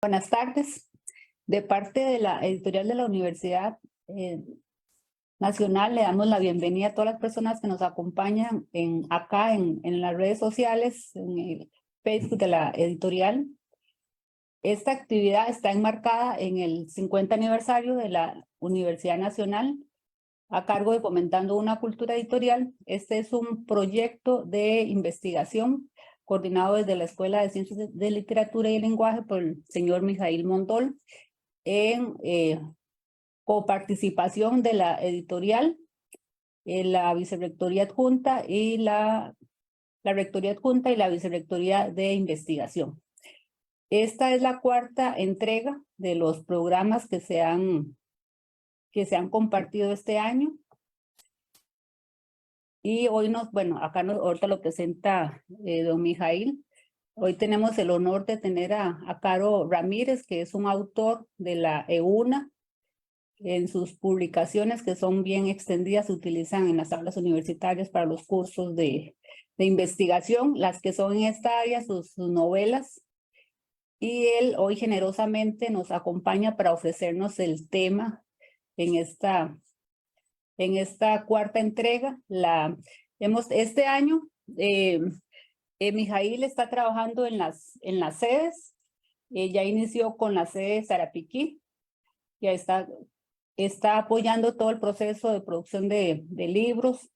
Buenas tardes. De parte de la editorial de la Universidad Nacional, le damos la bienvenida a todas las personas que nos acompañan acá en las redes sociales, en el Facebook de la editorial. Esta actividad está enmarcada en el 50 aniversario de la Universidad Nacional, a cargo de Fomentando una Cultura Editorial. Este es un proyecto de investigación coordinado desde la Escuela de Ciencias de Literatura y Lenguaje por el señor Mijail Mondol, en coparticipación de la editorial, la Vicerrectoría Adjunta y la Rectoría Adjunta y la Vicerrectoría de Investigación. Esta es la cuarta entrega de los programas que se han compartido este año. Y hoy ahorita lo presenta don Mijail. Hoy tenemos el honor de tener a Caro Ramírez, que es un autor de la EUNA. En sus publicaciones, que son bien extendidas, se utilizan en las aulas universitarias para los cursos de investigación, las que son en esta área, sus novelas. Y él hoy generosamente nos acompaña para ofrecernos el tema en esta cuarta entrega. Este año, Mijail está trabajando en las sedes. Ya inició con la sede de Sarapiquí. Ya está apoyando todo el proceso de producción de libros.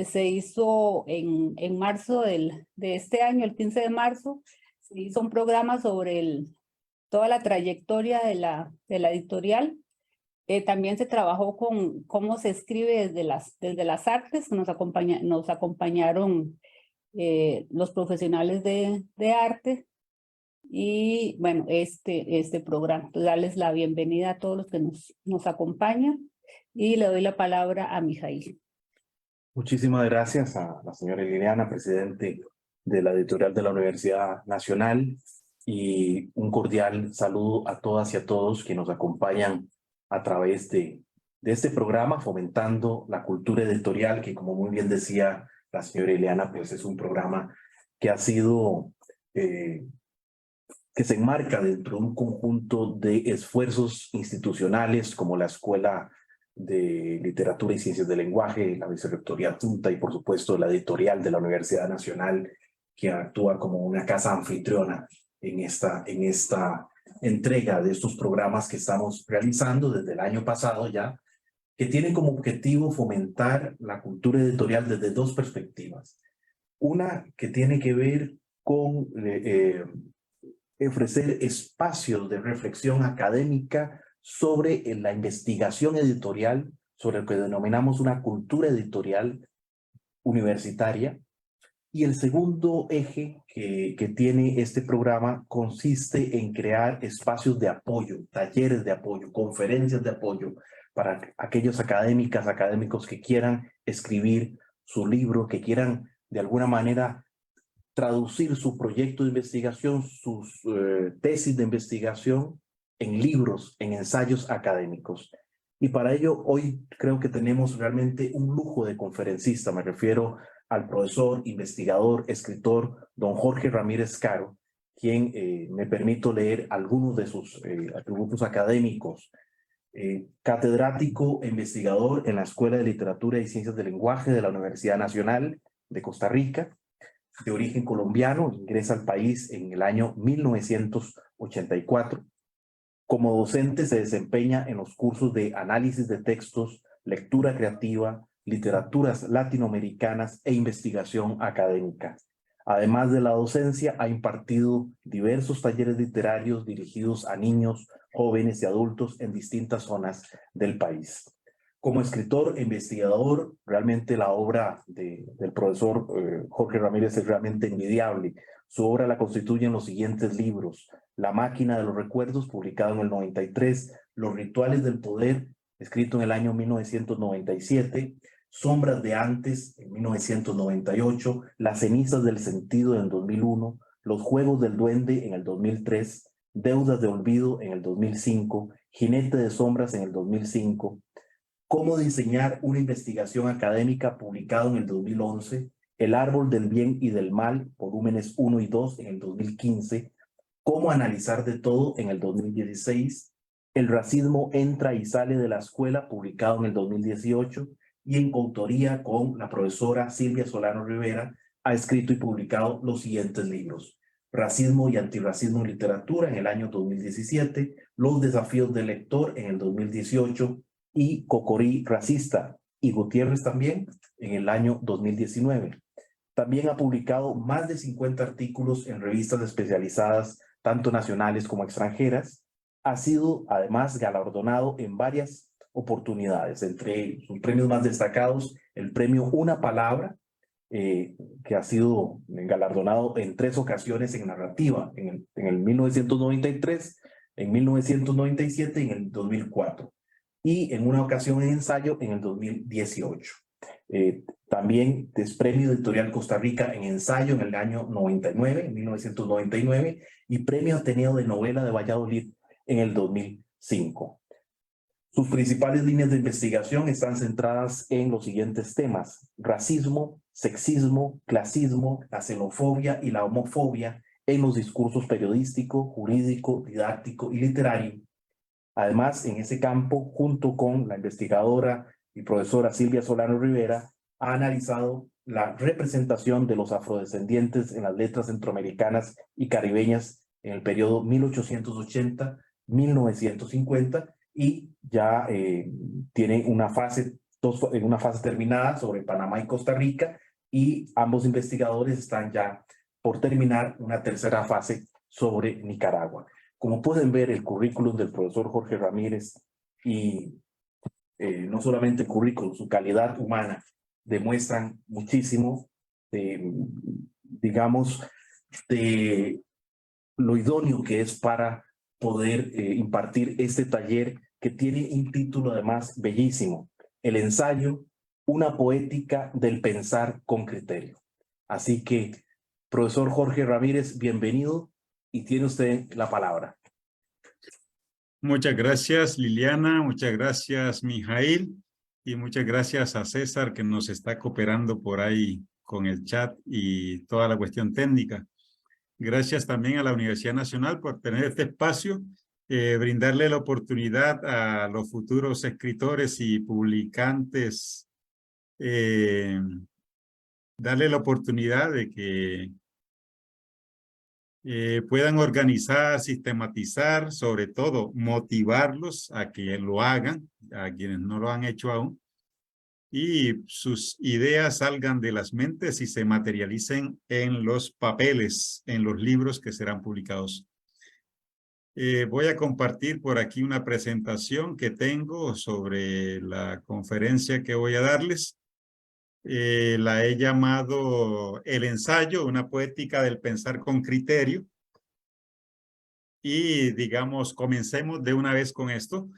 Se hizo en marzo de este año, el 15 de marzo, se hizo un programa sobre toda la trayectoria de la editorial. También se trabajó con cómo se escribe desde las artes, que nos acompañaron los profesionales de arte. Y bueno, este programa. Entonces, darles la bienvenida a todos los que nos acompañan y le doy la palabra a Mijail. Muchísimas gracias a la señora Liliana, presidente de la editorial de la Universidad Nacional, y un cordial saludo a todas y a todos que nos acompañan a través de este programa Fomentando la Cultura Editorial, que, como muy bien decía la señora Liliana, pues es un programa que ha sido que se enmarca dentro de un conjunto de esfuerzos institucionales como la Escuela de Literatura y Ciencias del Lenguaje, la Vicerrectoría Adjunta y, por supuesto, la editorial de la Universidad Nacional, que actúa como una casa anfitriona en esta entrega de estos programas que estamos realizando desde el año pasado ya, que tienen como objetivo fomentar la cultura editorial desde dos perspectivas. Una que tiene que ver con ofrecer espacios de reflexión académica sobre la investigación editorial, sobre lo que denominamos una cultura editorial universitaria. Y el segundo eje que tiene este programa consiste en crear espacios de apoyo, talleres de apoyo, conferencias de apoyo para aquellos académicos que quieran escribir su libro, que quieran de alguna manera traducir su proyecto de investigación, sus tesis de investigación en libros, en ensayos académicos. Y para ello hoy creo que tenemos realmente un lujo de conferencista. Me refiero al profesor, investigador, escritor, don Jorge Ramírez Caro, quien me permito leer algunos de sus atributos académicos. Catedrático e investigador en la Escuela de Literatura y Ciencias del Lenguaje de la Universidad Nacional de Costa Rica, de origen colombiano, ingresa al país en el año 1984. Como docente se desempeña en los cursos de análisis de textos, lectura creativa, literaturas latinoamericanas e investigación académica. Además de la docencia, ha impartido diversos talleres literarios dirigidos a niños, jóvenes y adultos en distintas zonas del país. Como escritor e investigador, realmente la obra del profesor Jorge Ramírez es realmente envidiable. Su obra la constituyen los siguientes libros: La máquina de los recuerdos, publicado en el 93, Los rituales del poder, escrito en el año 1997, Sombras de antes, en 1998, Las cenizas del sentido, en 2001, Los juegos del duende, en el 2003, Deudas de olvido, en el 2005, Jinete de sombras, en el 2005, Cómo diseñar una investigación académica, publicado en el 2011, El árbol del bien y del mal, volúmenes 1 y 2, en el 2015, Cómo analizar de todo en el 2016, El racismo entra y sale de la escuela, publicado en el 2018, y en coautoría con la profesora Silvia Solano Rivera, ha escrito y publicado los siguientes libros: Racismo y antirracismo en literatura en el año 2017, Los desafíos del lector en el 2018 y Cocorí racista y Gutiérrez también en el año 2019. También ha publicado más de 50 artículos en revistas especializadas, tanto nacionales como extranjeras. Ha sido además galardonado en varias oportunidades, entre sus premios más destacados, el premio Una Palabra, que ha sido galardonado en 3 ocasiones en narrativa, en el 1993, en 1997 y en el 2004, y en una ocasión en ensayo en el 2018. También es premio editorial Costa Rica en ensayo en el año 99, en 1999, y premio Ateneo de novela de Valladolid en el 2005. Sus principales líneas de investigación están centradas en los siguientes temas: racismo, sexismo, clasismo, la xenofobia y la homofobia en los discursos periodístico, jurídico, didáctico y literario. Además, en ese campo, junto con la investigadora y profesora Silvia Solano Rivera, ha analizado la representación de los afrodescendientes en las letras centroamericanas y caribeñas en el periodo 1880-1950, y ya tiene una fase terminada sobre Panamá y Costa Rica, y ambos investigadores están ya por terminar una tercera fase sobre Nicaragua. Como pueden ver, el currículum del profesor Jorge Ramírez, y no solamente el currículum, su calidad humana, demuestran muchísimo, digamos, de lo idóneo que es para poder impartir este taller, que tiene un título además bellísimo: El ensayo, una poética del pensar con criterio. Así que, profesor Jorge Ramírez, bienvenido, y tiene usted la palabra. Muchas gracias, Liliana, muchas gracias, Mijail, y muchas gracias a César, que nos está cooperando por ahí con el chat y toda la cuestión técnica. Gracias también a la Universidad Nacional por tener este espacio, brindarle la oportunidad a los futuros escritores y publicantes, darle la oportunidad de que puedan organizar, sistematizar, sobre todo motivarlos a que lo hagan, a quienes no lo han hecho aún, y sus ideas salgan de las mentes y se materialicen en los papeles, en los libros que serán publicados. Voy a compartir por aquí una presentación que tengo sobre la conferencia que voy a darles. La he llamado El ensayo, una poética del pensar con criterio. Y digamos, comencemos de una vez con esto.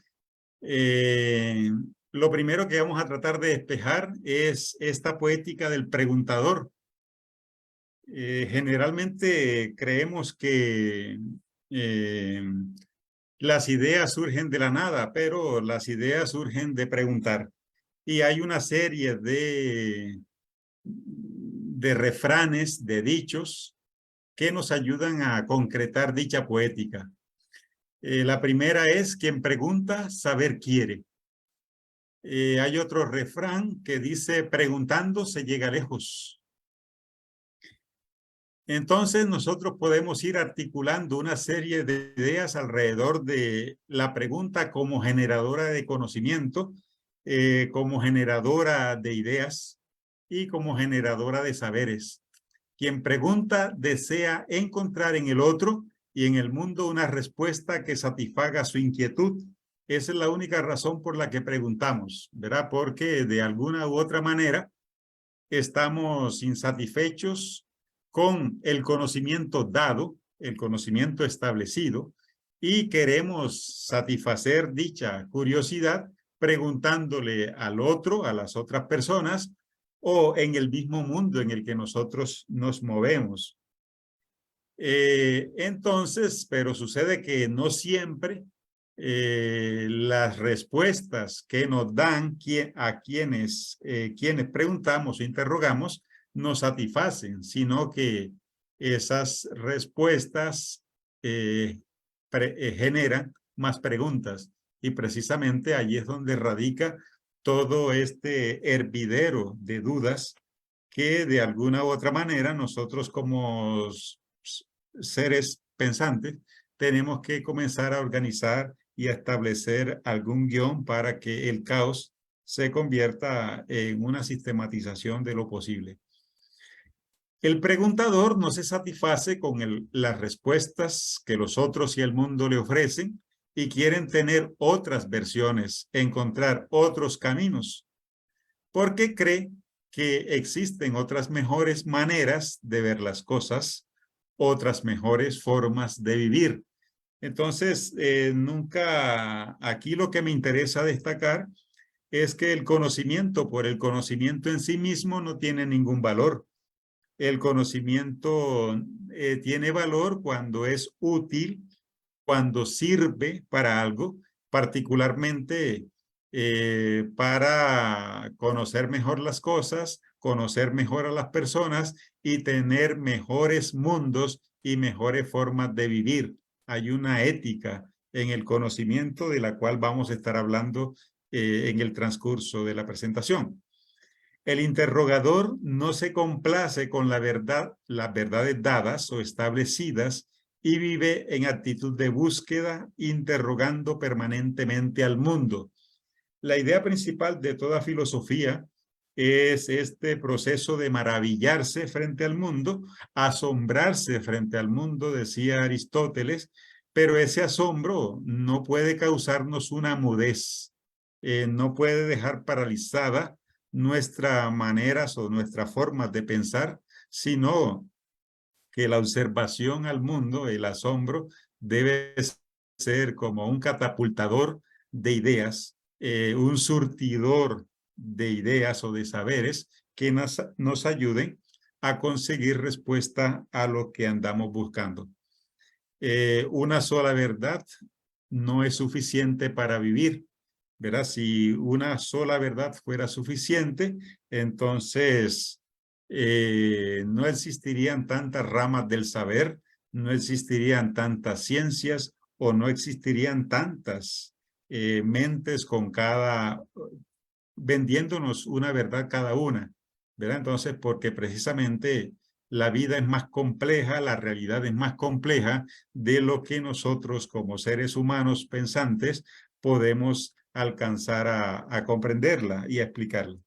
Lo primero que vamos a tratar de despejar es esta poética del preguntador. Generalmente creemos que las ideas surgen de la nada, pero las ideas surgen de preguntar. Y hay una serie de refranes, de dichos, que nos ayudan a concretar dicha poética. La primera es: quien pregunta, saber quiere. Hay otro refrán que dice: preguntando se llega lejos. Entonces nosotros podemos ir articulando una serie de ideas alrededor de la pregunta como generadora de conocimiento, como generadora de ideas y como generadora de saberes. Quien pregunta desea encontrar en el otro y en el mundo una respuesta que satisfaga su inquietud. Esa es la única razón por la que preguntamos, ¿verdad? Porque de alguna u otra manera estamos insatisfechos con el conocimiento dado, el conocimiento establecido, y queremos satisfacer dicha curiosidad preguntándole al otro, a las otras personas, o en el mismo mundo en el que nosotros nos movemos. Entonces, pero sucede que no siempre las respuestas que nos dan a quienes preguntamos o interrogamos nos satisfacen, sino que esas respuestas generan más preguntas. Y precisamente allí es donde radica todo este hervidero de dudas que de alguna u otra manera nosotros como seres pensantes tenemos que comenzar a organizar y a establecer algún guión para que el caos se convierta en una sistematización de lo posible. El preguntador no se satisface con las respuestas que los otros y el mundo le ofrecen y quieren tener otras versiones, encontrar otros caminos, porque cree que existen otras mejores maneras de ver las cosas, otras mejores formas de vivir. Entonces, aquí lo que me interesa destacar es que el conocimiento por el conocimiento en sí mismo no tiene ningún valor. El conocimiento tiene valor cuando es útil, cuando sirve para algo, particularmente para conocer mejor las cosas, conocer mejor a las personas y tener mejores mundos y mejores formas de vivir. Hay una ética en el conocimiento de la cual vamos a estar hablando en el transcurso de la presentación. El interrogador no se complace con la verdad, las verdades dadas o establecidas y vive en actitud de búsqueda, interrogando permanentemente al mundo. La idea principal de toda filosofía es este proceso de maravillarse frente al mundo, asombrarse frente al mundo, decía Aristóteles, pero ese asombro no puede causarnos una mudez, no puede dejar paralizada nuestras maneras o nuestras formas de pensar, sino que la observación al mundo, el asombro, debe ser como un catapultador de ideas, un surtidor de ideas o de saberes que nos ayuden a conseguir respuesta a lo que andamos buscando. Una sola verdad no es suficiente para vivir, ¿verdad? Si una sola verdad fuera suficiente, entonces no existirían tantas ramas del saber, no existirían tantas ciencias o no existirían tantas mentes vendiéndonos una verdad cada una, ¿verdad? Entonces, porque precisamente la vida es más compleja, la realidad es más compleja de lo que nosotros como seres humanos pensantes podemos alcanzar a comprenderla y a explicarla.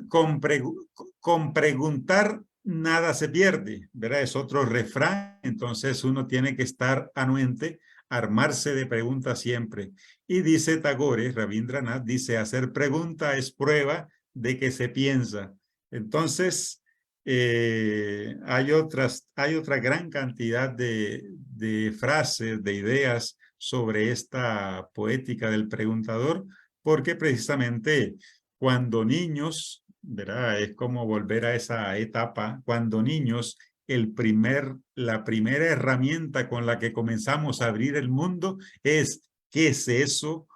Con preguntar nada se pierde, ¿verdad? Es otro refrán, entonces uno tiene que estar anuente, armarse de preguntas siempre. Y dice Tagore, Rabindranath, dice, hacer pregunta es prueba de que se piensa. Entonces, hay otra gran cantidad de frases, de ideas sobre esta poética del preguntador, porque precisamente cuando niños, ¿verdad? Es como volver a esa etapa, cuando niños, la primera herramienta con la que comenzamos a abrir el mundo es, ¿qué es eso?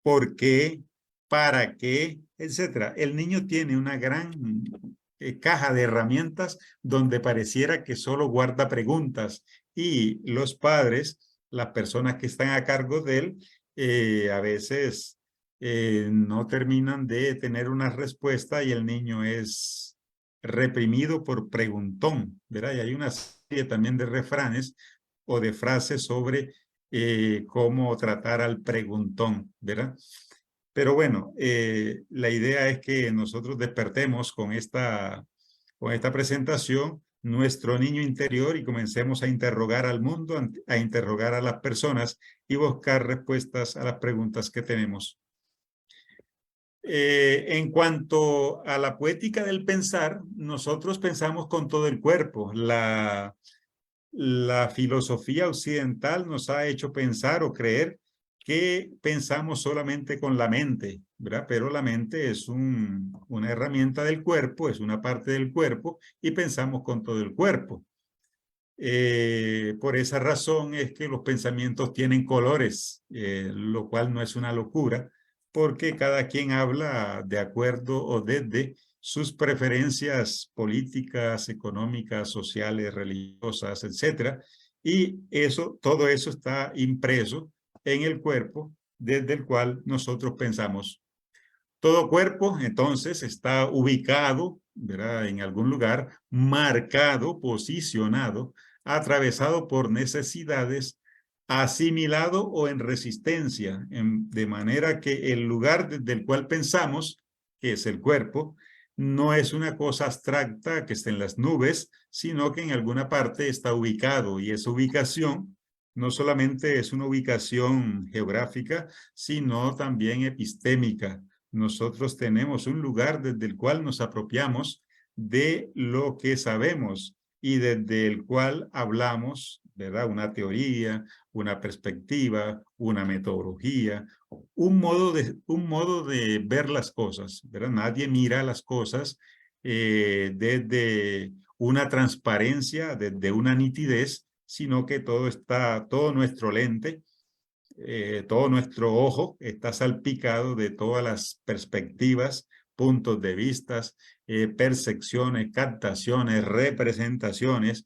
¿Por qué? ¿Para qué? Etcétera. El niño tiene una gran caja de herramientas donde pareciera que solo guarda preguntas y los padres, las personas que están a cargo de él, a veces no terminan de tener una respuesta y el niño es reprimido por preguntón, ¿verdad? Y hay una serie también de refranes o de frases sobre cómo tratar al preguntón, ¿verdad? Pero bueno, la idea es que nosotros despertemos con esta presentación nuestro niño interior y comencemos a interrogar al mundo, a interrogar a las personas y buscar respuestas a las preguntas que tenemos. En cuanto a la poética del pensar, nosotros pensamos con todo el cuerpo. La filosofía occidental nos ha hecho pensar o creer que pensamos solamente con la mente, ¿verdad? Pero la mente es una herramienta del cuerpo, es una parte del cuerpo y pensamos con todo el cuerpo. Por esa razón es que los pensamientos tienen colores, lo cual no es una locura, porque cada quien habla de acuerdo o desde sus preferencias políticas, económicas, sociales, religiosas, etcétera. Y todo eso está impreso en el cuerpo desde el cual nosotros pensamos. Todo cuerpo, entonces, está ubicado, ¿verdad?, en algún lugar, marcado, posicionado, atravesado por necesidades, asimilado o en resistencia, de manera que el lugar desde el cual pensamos, que es el cuerpo, no es una cosa abstracta que esté en las nubes, sino que en alguna parte está ubicado, y esa ubicación no solamente es una ubicación geográfica, sino también epistémica. Nosotros tenemos un lugar desde el cual nos apropiamos de lo que sabemos y desde el cual hablamos, ¿verdad? Una teoría, una perspectiva, una metodología, un modo de ver las cosas, ¿verdad? Nadie mira las cosas desde una transparencia, desde una nitidez, sino que todo nuestro lente, todo nuestro ojo está salpicado de todas las perspectivas, puntos de vista, percepciones, captaciones, representaciones,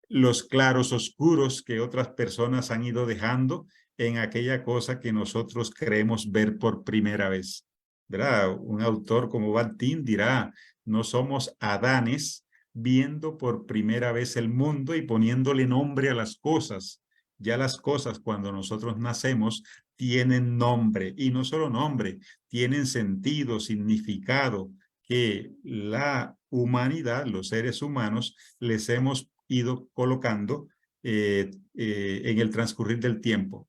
los claros oscuros que otras personas han ido dejando en aquella cosa que nosotros creemos ver por primera vez, ¿verdad? Un autor como Bakhtin dirá, no somos Adanes viendo por primera vez el mundo y poniéndole nombre a las cosas. Ya las cosas cuando nosotros nacemos tienen nombre, y no solo nombre, tienen sentido, significado, que la humanidad, los seres humanos, les hemos ido colocando en el transcurrir del tiempo.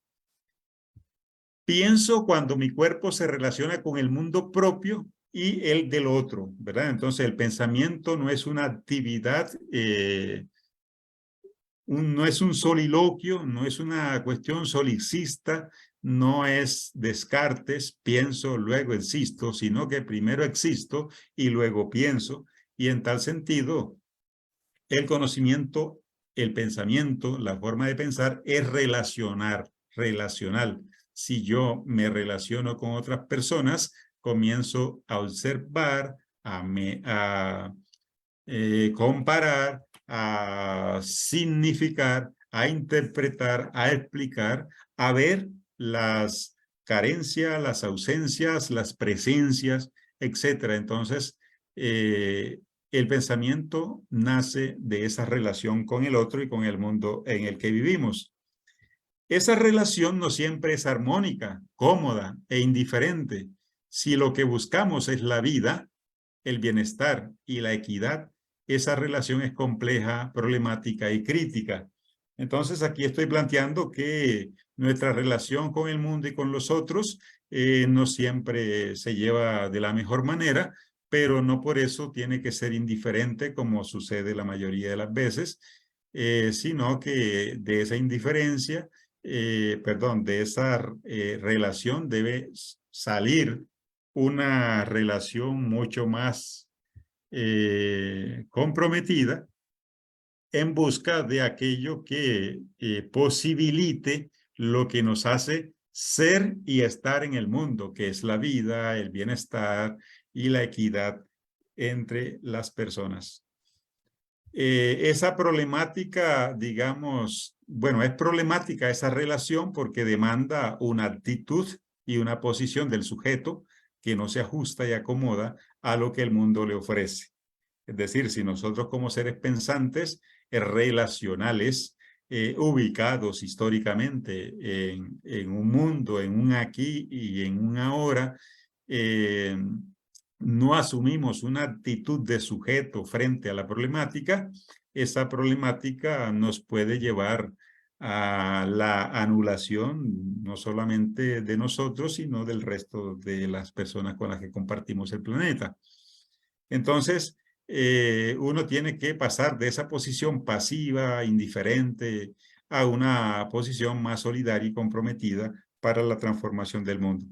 Pienso cuando mi cuerpo se relaciona con el mundo propio y el del otro, ¿verdad? Entonces el pensamiento no es una actividad, no es un soliloquio, no es una cuestión solipsista, no es Descartes, pienso, luego existo, sino que primero existo y luego pienso, y en tal sentido el conocimiento, el pensamiento, la forma de pensar es relacional. Si yo me relaciono con otras personas, comienzo a observar, a comparar, a significar, a interpretar, a explicar, a ver las carencias, las ausencias, las presencias, etc. Entonces, el pensamiento nace de esa relación con el otro y con el mundo en el que vivimos. Esa relación no siempre es armónica, cómoda e indiferente. Si lo que buscamos es la vida, el bienestar y la equidad, esa relación es compleja, problemática y crítica. Entonces, aquí estoy planteando que nuestra relación con el mundo y con los otros no siempre se lleva de la mejor manera, pero no por eso tiene que ser indiferente como sucede la mayoría de las veces, sino que de esa indiferencia, de esa relación debe salir una relación mucho más comprometida en busca de aquello que posibilite lo que nos hace ser y estar en el mundo, que es la vida, el bienestar y la equidad entre las personas. Esa problemática, digamos, bueno, es problemática esa relación porque demanda una actitud y una posición del sujeto que no se ajusta y acomoda a lo que el mundo le ofrece. Es decir, si nosotros como seres pensantes, relacionales, ubicados históricamente en un mundo, en un aquí y en un ahora, no asumimos una actitud de sujeto frente a la problemática, esa problemática nos puede llevar a la anulación no solamente de nosotros, sino del resto de las personas con las que compartimos el planeta. Entonces, uno tiene que pasar de esa posición pasiva, indiferente, a una posición más solidaria y comprometida para la transformación del mundo.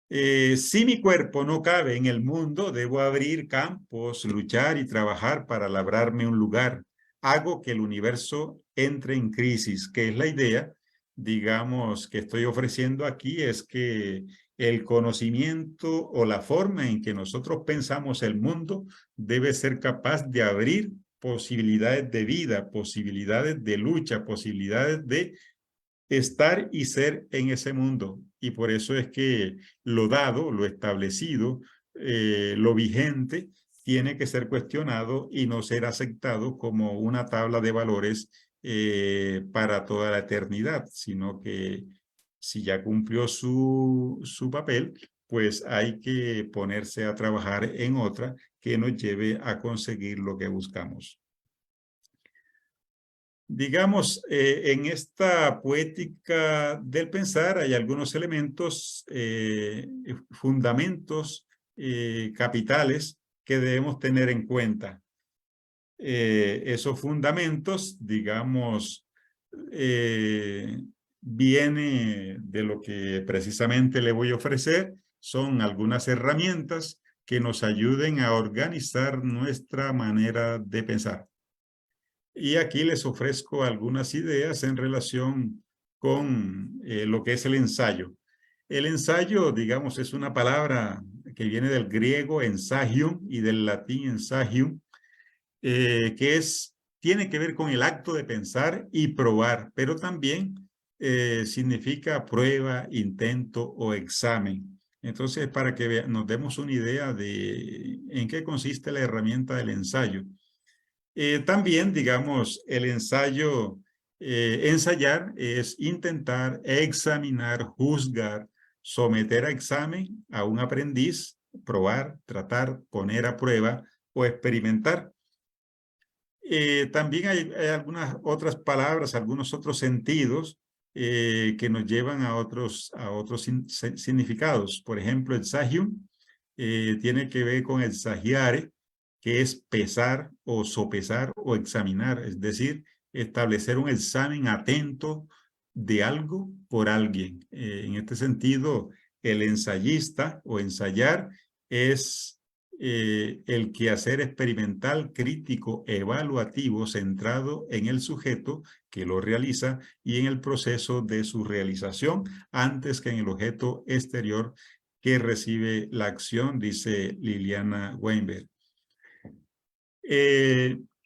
Si mi cuerpo no cabe en el mundo, debo abrir campos, luchar y trabajar para labrarme un lugar. Hago que el universo entre en crisis, que es la idea, digamos, que estoy ofreciendo aquí, es que el conocimiento o la forma en que nosotros pensamos el mundo debe ser capaz de abrir posibilidades de vida, posibilidades de lucha, posibilidades de estar y ser en ese mundo. Y por eso es que lo dado, lo establecido, lo vigente, tiene que ser cuestionado y no ser aceptado como una tabla de valores para toda la eternidad, sino que si ya cumplió su papel, pues hay que ponerse a trabajar en otra que nos lleve a conseguir lo que buscamos. Digamos, en esta poética del pensar hay algunos elementos, fundamentos capitales que debemos tener en cuenta. Esos fundamentos, digamos, viene de lo que precisamente le voy a ofrecer. Son algunas herramientas que nos ayuden a organizar nuestra manera de pensar. Y aquí les ofrezco algunas ideas en relación con lo que es el ensayo. El ensayo, digamos, es una palabra que viene del griego ensagium y del latín ensagium, que tiene que ver con el acto de pensar y probar, pero también significa prueba, intento o examen. Entonces, para que nos demos una idea de en qué consiste la herramienta del ensayo. También, digamos, el ensayo, ensayar es intentar, examinar, juzgar, someter a examen a un aprendiz, probar, tratar, poner a prueba o experimentar. También hay algunas otras palabras, algunos otros sentidos que nos llevan a otros significados. Por ejemplo, el sagium tiene que ver con el sagiare, que es pesar o sopesar o examinar, es decir, establecer un examen atento de algo por alguien. En este sentido, el ensayista o ensayar es el quehacer experimental, crítico, evaluativo, centrado en el sujeto que lo realiza y en el proceso de su realización antes que en el objeto exterior que recibe la acción, dice Liliana Weinberg.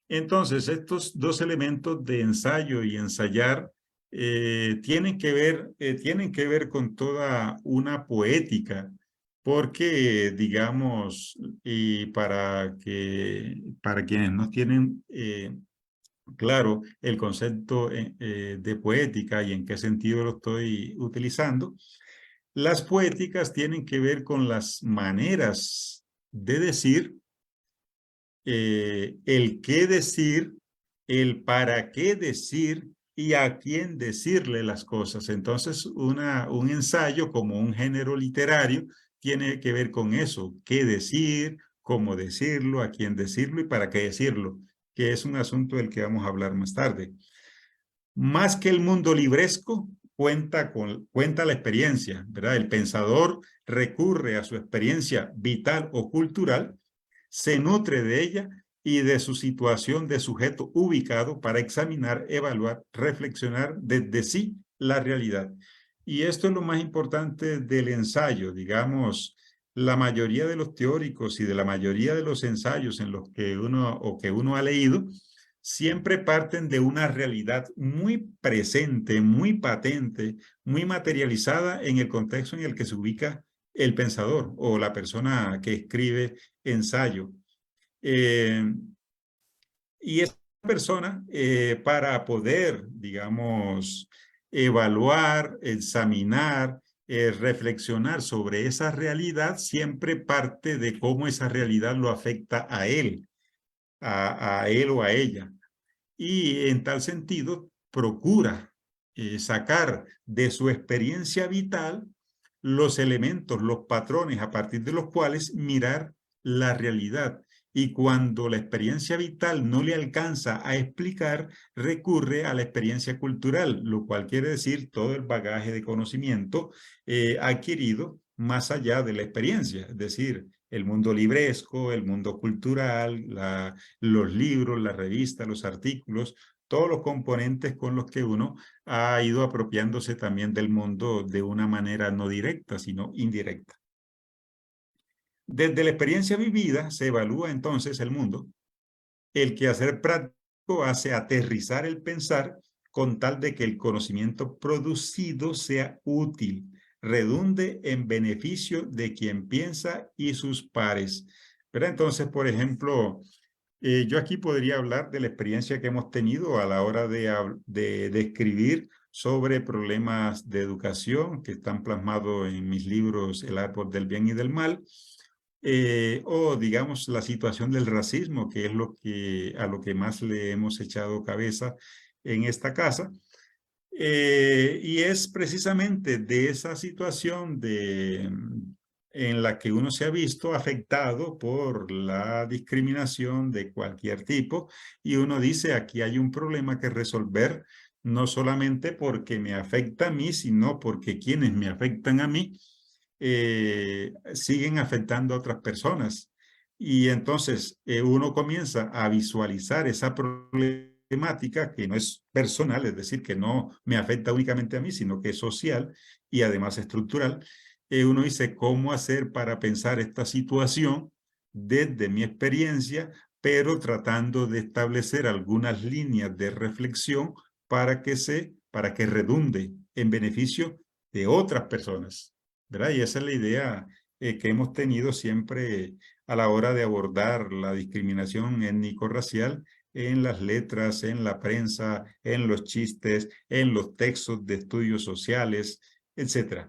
Entonces, estos dos elementos de ensayo y ensayar tienen que ver con toda una poética, porque, digamos, y para quienes no tienen claro el concepto de poética y en qué sentido lo estoy utilizando, las poéticas tienen que ver con las maneras de decir, el qué decir, el para qué decir y a quién decirle las cosas. Entonces, un ensayo como un género literario tiene que ver con eso, qué decir, cómo decirlo, a quién decirlo y para qué decirlo, que es un asunto del que vamos a hablar más tarde. Más que el mundo libresco, cuenta la experiencia, ¿verdad? El pensador recurre a su experiencia vital o cultural, se nutre de ella y de su situación de sujeto ubicado para examinar, evaluar, reflexionar desde sí la realidad. Y esto es lo más importante del ensayo. Digamos, la mayoría de los teóricos y de la mayoría de los ensayos en los que uno ha leído siempre parten de una realidad muy presente, muy patente, muy materializada en el contexto en el que se ubica el pensador o la persona que escribe ensayo. Y esta persona, para poder, digamos, evaluar, examinar, reflexionar sobre esa realidad, siempre parte de cómo esa realidad lo afecta a él o a ella. Y en tal sentido, procura sacar de su experiencia vital los elementos, los patrones a partir de los cuales mirar la realidad. Y cuando la experiencia vital no le alcanza a explicar, recurre a la experiencia cultural, lo cual quiere decir todo el bagaje de conocimiento adquirido más allá de la experiencia, es decir, el mundo libresco, el mundo cultural, los libros, las revistas, los artículos, todos los componentes con los que uno ha ido apropiándose también del mundo de una manera no directa, sino indirecta. Desde la experiencia vivida se evalúa entonces el mundo. El quehacer práctico hace aterrizar el pensar con tal de que el conocimiento producido sea útil, redunde en beneficio de quien piensa y sus pares. ¿Verdad? Entonces, por ejemplo, yo aquí podría hablar de la experiencia que hemos tenido a la hora de escribir sobre problemas de educación que están plasmados en mis libros El árbol del bien y del mal, o digamos la situación del racismo, que es a lo que más le hemos echado cabeza en esta casa. Y es precisamente de esa situación en la que uno se ha visto afectado por la discriminación de cualquier tipo, y uno dice, aquí hay un problema que resolver, no solamente porque me afecta a mí, sino porque quienes me afectan a mí siguen afectando a otras personas. Y entonces uno comienza a visualizar esa problemática que no es personal, es decir, que no me afecta únicamente a mí, sino que es social y además estructural. Uno dice, ¿cómo hacer para pensar esta situación desde mi experiencia, pero tratando de establecer algunas líneas de reflexión para que redunde en beneficio de otras personas? ¿Verdad? Y esa es la idea que hemos tenido siempre a la hora de abordar la discriminación étnico-racial en las letras, en la prensa, en los chistes, en los textos de estudios sociales, etc.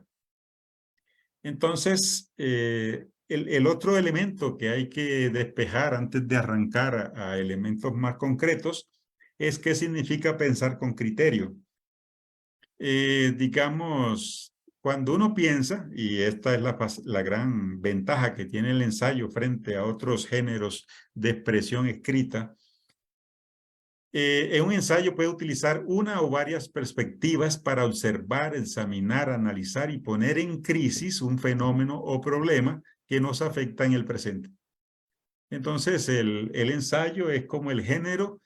Entonces, el otro elemento que hay que despejar antes de arrancar a elementos más concretos es qué significa pensar con criterio. Digamos, cuando uno piensa, y esta es la gran ventaja que tiene el ensayo frente a otros géneros de expresión escrita, en un ensayo puede utilizar una o varias perspectivas para observar, examinar, analizar y poner en crisis un fenómeno o problema que nos afecta en el presente. Entonces, el ensayo es como el género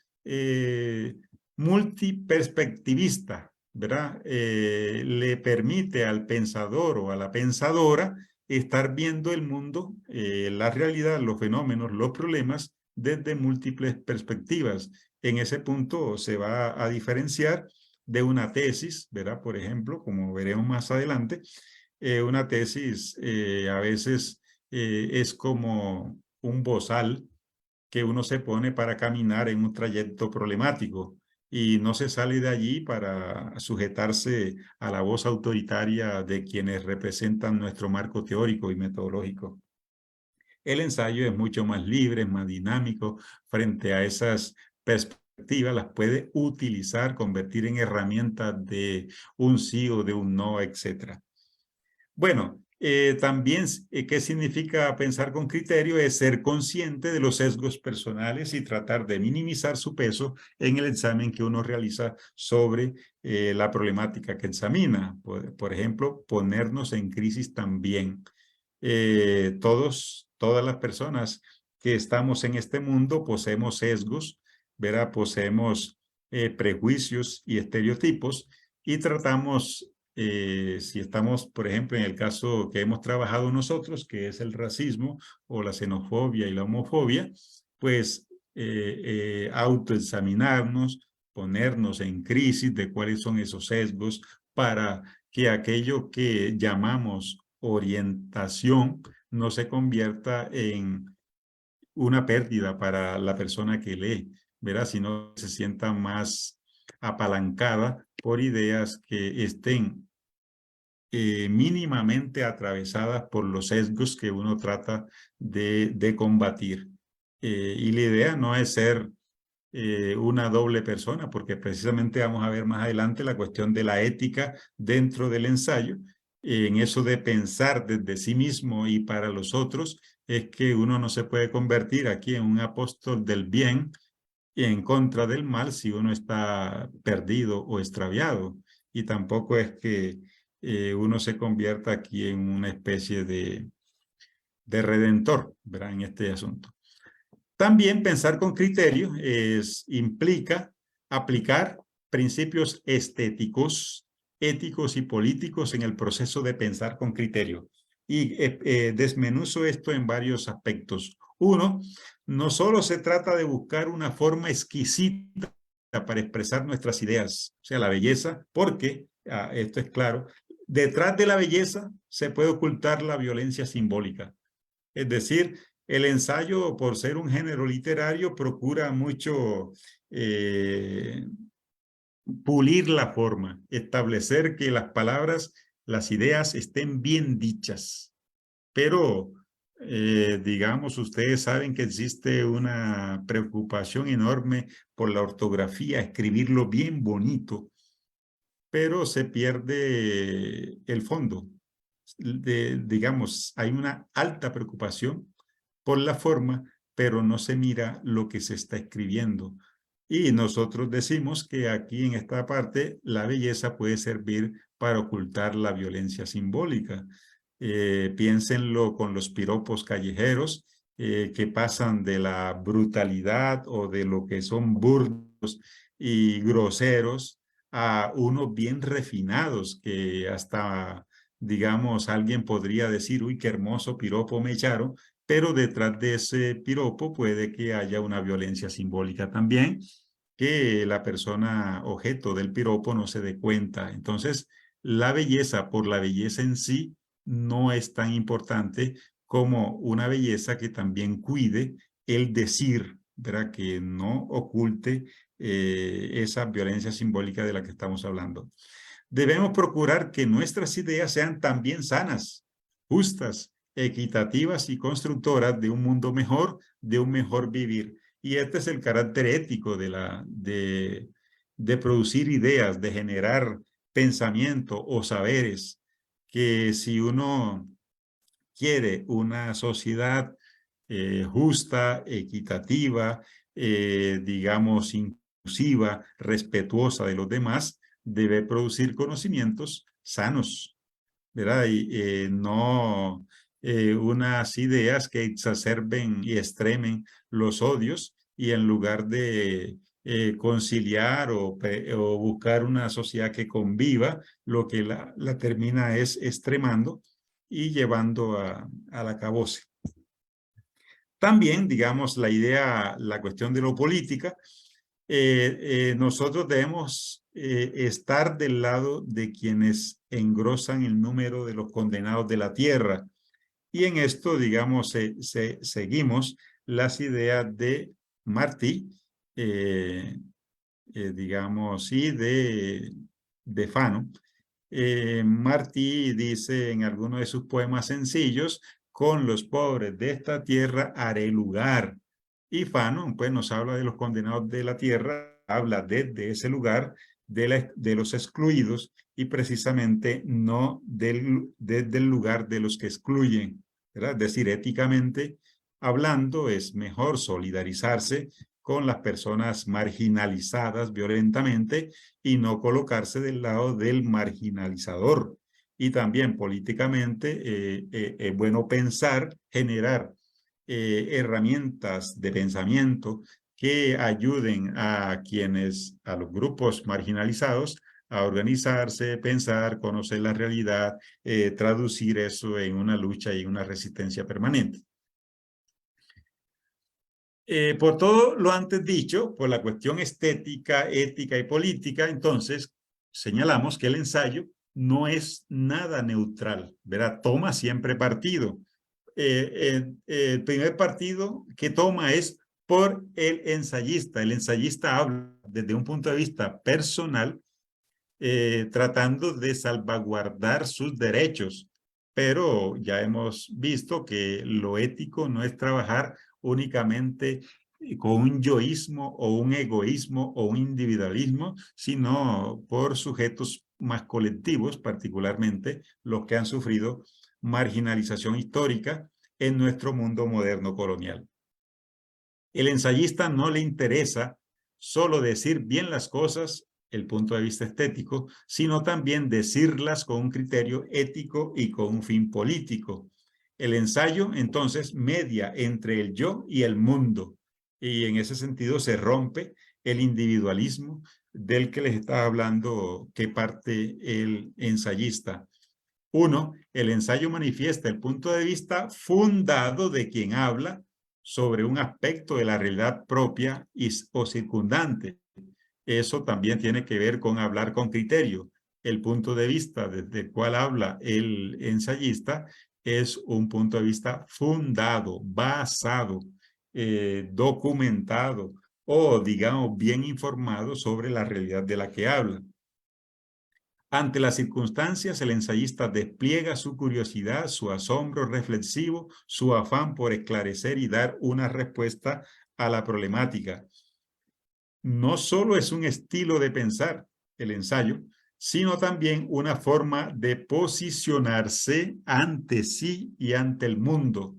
multiperspectivista, ¿verdad? Le permite al pensador o a la pensadora estar viendo el mundo, la realidad, los fenómenos, los problemas desde múltiples perspectivas. En ese punto se va a diferenciar de una tesis, ¿verdad? Por ejemplo, como veremos más adelante, una tesis a veces es como un bozal que uno se pone para caminar en un trayecto problemático y no se sale de allí para sujetarse a la voz autoritaria de quienes representan nuestro marco teórico y metodológico. El ensayo es mucho más libre, es más dinámico frente a esas perspectivas, las puede utilizar, convertir en herramientas de un sí o de un no, etc. Bueno, también, ¿qué significa pensar con criterio? Es ser consciente de los sesgos personales y tratar de minimizar su peso en el examen que uno realiza sobre la problemática que examina. Por ejemplo, ponernos en crisis también. Todas las personas que estamos en este mundo poseemos sesgos, ¿verdad? Poseemos prejuicios y estereotipos y tratamos, si estamos, por ejemplo, en el caso que hemos trabajado nosotros, que es el racismo o la xenofobia y la homofobia, pues autoexaminarnos, ponernos en crisis de cuáles son esos sesgos para que aquello que llamamos orientación no se convierta en una pérdida para la persona que lee, ¿verdad? Sino que se sienta más apalancada por ideas que estén mínimamente atravesadas por los sesgos que uno trata de combatir. Y la idea no es ser una doble persona, porque precisamente vamos a ver más adelante la cuestión de la ética dentro del ensayo. En eso de pensar desde sí mismo y para los otros, es que uno no se puede convertir aquí en un apóstol del bien y en contra del mal si uno está perdido o extraviado. Y tampoco es que uno se convierta aquí en una especie de redentor, ¿verdad? En este asunto. También pensar con criterio implica aplicar principios estéticos, éticos y políticos en el proceso de pensar con criterio. Y desmenuzo esto en varios aspectos. Uno, no solo se trata de buscar una forma exquisita para expresar nuestras ideas, o sea, la belleza, porque, esto es claro, detrás de la belleza se puede ocultar la violencia simbólica. Es decir, el ensayo, por ser un género literario, procura mucho pulir la forma, establecer que las palabras, las ideas estén bien dichas. Pero, digamos, ustedes saben que existe una preocupación enorme por la ortografía, escribirlo bien bonito, pero se pierde el fondo. Digamos, hay una alta preocupación por la forma, pero no se mira lo que se está escribiendo. Y nosotros decimos que aquí en esta parte la belleza puede servir para ocultar la violencia simbólica. Piénsenlo con los piropos callejeros que pasan de la brutalidad o de lo que son burdos y groseros a unos bien refinados que hasta, digamos, alguien podría decir, uy, qué hermoso piropo me echaron, pero detrás de ese piropo puede que haya una violencia simbólica también, que la persona objeto del piropo no se dé cuenta. Entonces, la belleza por la belleza en sí no es tan importante como una belleza que también cuide el decir, ¿verdad? Que no oculte esa violencia simbólica de la que estamos hablando. Debemos procurar que nuestras ideas sean también sanas, justas, equitativas y constructoras de un mundo mejor, de un mejor vivir. Y este es el carácter ético de producir ideas, de generar pensamiento o saberes, que si uno quiere una sociedad justa, equitativa, digamos, inclusiva, respetuosa de los demás, debe producir conocimientos sanos, ¿verdad? Y no unas ideas que exacerben y extremen los odios y en lugar de conciliar o buscar una sociedad que conviva, lo que la termina es extremando y llevando al acabose. También, digamos, la cuestión de lo política, nosotros debemos estar del lado de quienes engrosan el número de los condenados de la tierra. Y en esto, digamos, seguimos las ideas de Martí, digamos, y de Fano. Martí dice en alguno de sus poemas sencillos, con los pobres de esta tierra haré lugar. Y Fano, pues, nos habla de los condenados de la tierra, habla desde ese lugar de los excluidos y precisamente no desde el lugar de los que excluyen, ¿verdad? Es decir, éticamente hablando, es mejor solidarizarse con las personas marginalizadas violentamente y no colocarse del lado del marginalizador. Y también políticamente es bueno pensar, generar herramientas de pensamiento que ayuden a los grupos marginalizados a organizarse, pensar, conocer la realidad, traducir eso en una lucha y una resistencia permanente. Por todo lo antes dicho, por la cuestión estética, ética y política, entonces señalamos que el ensayo no es nada neutral, ¿verdad? Toma siempre partido. El primer partido que toma es por el ensayista. El ensayista habla desde un punto de vista personal, tratando de salvaguardar sus derechos. Pero ya hemos visto que lo ético no es trabajar únicamente con un yoísmo o un egoísmo o un individualismo, sino por sujetos más colectivos, particularmente los que han sufrido marginalización histórica en nuestro mundo moderno colonial. El ensayista no le interesa solo decir bien las cosas, el punto de vista estético, sino también decirlas con un criterio ético y con un fin político. El ensayo, entonces, media entre el yo y el mundo, y en ese sentido se rompe el individualismo del que les estaba hablando, que parte el ensayista. 1. El ensayo manifiesta el punto de vista fundado de quien habla sobre un aspecto de la realidad propia o circundante. Eso también tiene que ver con hablar con criterio. El punto de vista desde el cual habla el ensayista es un punto de vista fundado, basado, documentado o, digamos, bien informado sobre la realidad de la que habla. Ante las circunstancias, el ensayista despliega su curiosidad, su asombro reflexivo, su afán por esclarecer y dar una respuesta a la problemática. No solo es un estilo de pensar, el ensayo, sino también una forma de posicionarse ante sí y ante el mundo.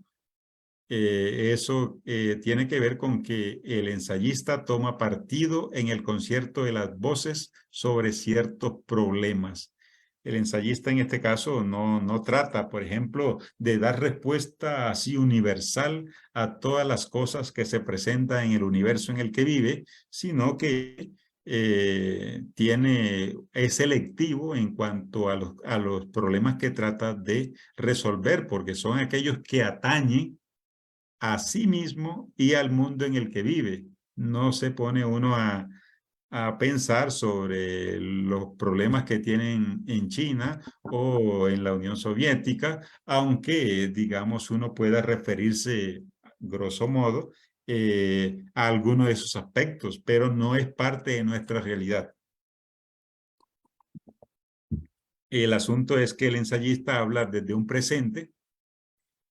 Eso tiene que ver con que el ensayista toma partido en el concierto de las voces sobre ciertos problemas. El ensayista en este caso no trata, por ejemplo, de dar respuesta así universal a todas las cosas que se presentan en el universo en el que vive, sino que es selectivo en cuanto a los problemas que trata de resolver, porque son aquellos que atañen a sí mismo y al mundo en el que vive. No se pone uno a pensar sobre los problemas que tienen en China o en la Unión Soviética, aunque, digamos, uno pueda referirse, grosso modo, a alguno de esos aspectos, pero no es parte de nuestra realidad. El asunto es que el ensayista habla desde un presente,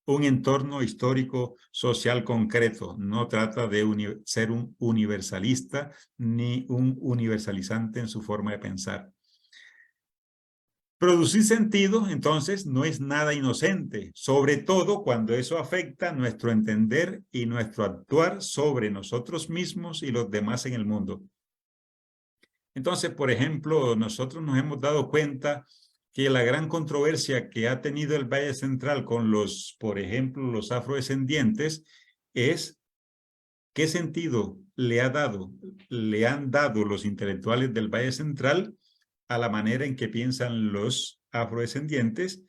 un entorno histórico social concreto. No trata de ser un universalista ni un universalizante en su forma de pensar. Producir sentido, entonces, no es nada inocente, sobre todo cuando eso afecta nuestro entender y nuestro actuar sobre nosotros mismos y los demás en el mundo. Entonces, por ejemplo, nosotros nos hemos dado cuenta que la gran controversia que ha tenido el Valle Central con por ejemplo, los afrodescendientes es qué sentido le han dado los intelectuales del Valle Central a la manera en que piensan los afrodescendientes,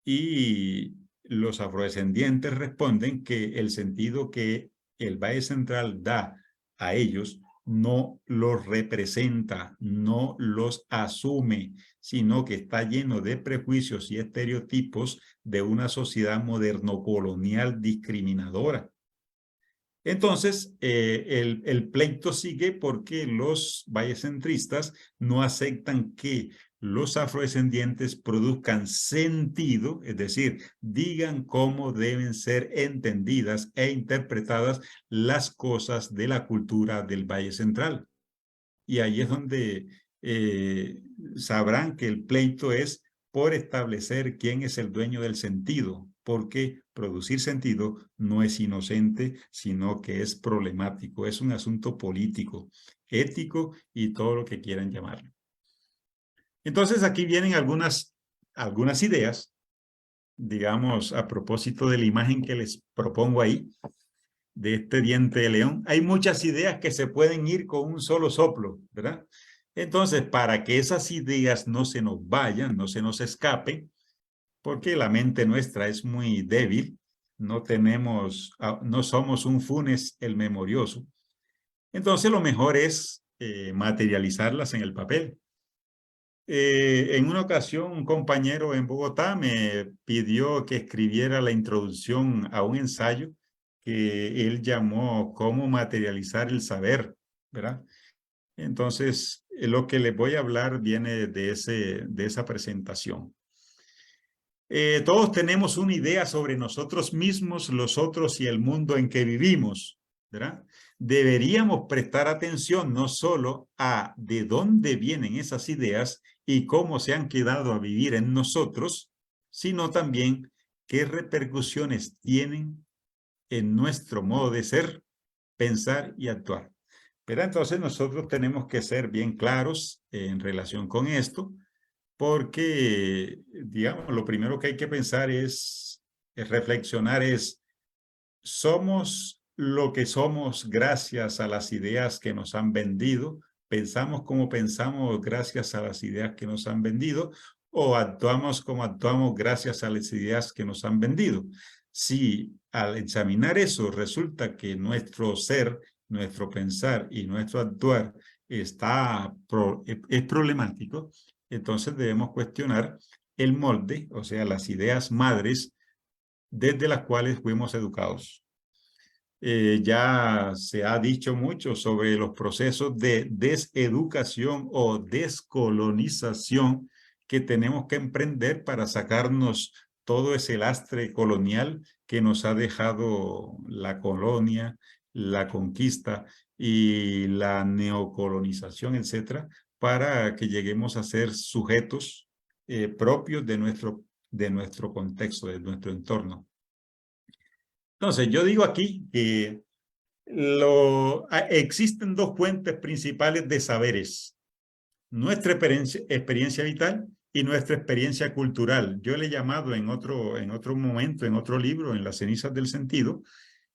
y los afrodescendientes responden que el sentido que el Valle Central da a ellos no los representa, no los asume, sino que está lleno de prejuicios y estereotipos de una sociedad moderno-colonial discriminadora. Entonces, el pleito sigue porque los vallecentristas no aceptan que los afrodescendientes produzcan sentido, es decir, digan cómo deben ser entendidas e interpretadas las cosas de la cultura del Valle Central. Y ahí es donde sabrán que el pleito es por establecer quién es el dueño del sentido, porque producir sentido no es inocente, sino que es problemático, es un asunto político, ético y todo lo que quieran llamarlo. Entonces aquí vienen algunas ideas, digamos, a propósito de la imagen que les propongo ahí, de este diente de león. Hay muchas ideas que se pueden ir con un solo soplo, ¿verdad? Entonces, para que esas ideas no se nos vayan, no se nos escapen, porque la mente nuestra es muy débil, no somos un Funes el memorioso. Entonces, lo mejor es materializarlas en el papel. En una ocasión, un compañero en Bogotá me pidió que escribiera la introducción a un ensayo que él llamó "Cómo materializar el saber", ¿verdad? Entonces, lo que les voy a hablar viene de esa presentación. Todos tenemos una idea sobre nosotros mismos, los otros y el mundo en que vivimos, ¿verdad? Deberíamos prestar atención no solo a de dónde vienen esas ideas y cómo se han quedado a vivir en nosotros, sino también qué repercusiones tienen en nuestro modo de ser, pensar y actuar. Pero entonces nosotros tenemos que ser bien claros en relación con esto, porque, digamos, lo primero que hay que pensar es reflexionar es, ¿somos lo que somos gracias a las ideas que nos han vendido, pensamos como pensamos gracias a las ideas que nos han vendido, o actuamos como actuamos gracias a las ideas que nos han vendido. Si al examinar eso resulta que nuestro ser, nuestro pensar y nuestro actuar es problemático, entonces debemos cuestionar el molde, o sea, las ideas madres desde las cuales fuimos educados. Ya se ha dicho mucho sobre los procesos de deseducación o descolonización que tenemos que emprender para sacarnos todo ese lastre colonial que nos ha dejado la colonia, la conquista y la neocolonización, etcétera, para que lleguemos a ser sujetos propios de nuestro contexto, de nuestro entorno. Entonces, yo digo aquí que existen dos fuentes principales de saberes: nuestra experiencia vital y nuestra experiencia cultural. Yo le he llamado en otro momento, en otro libro, en Las cenizas del sentido,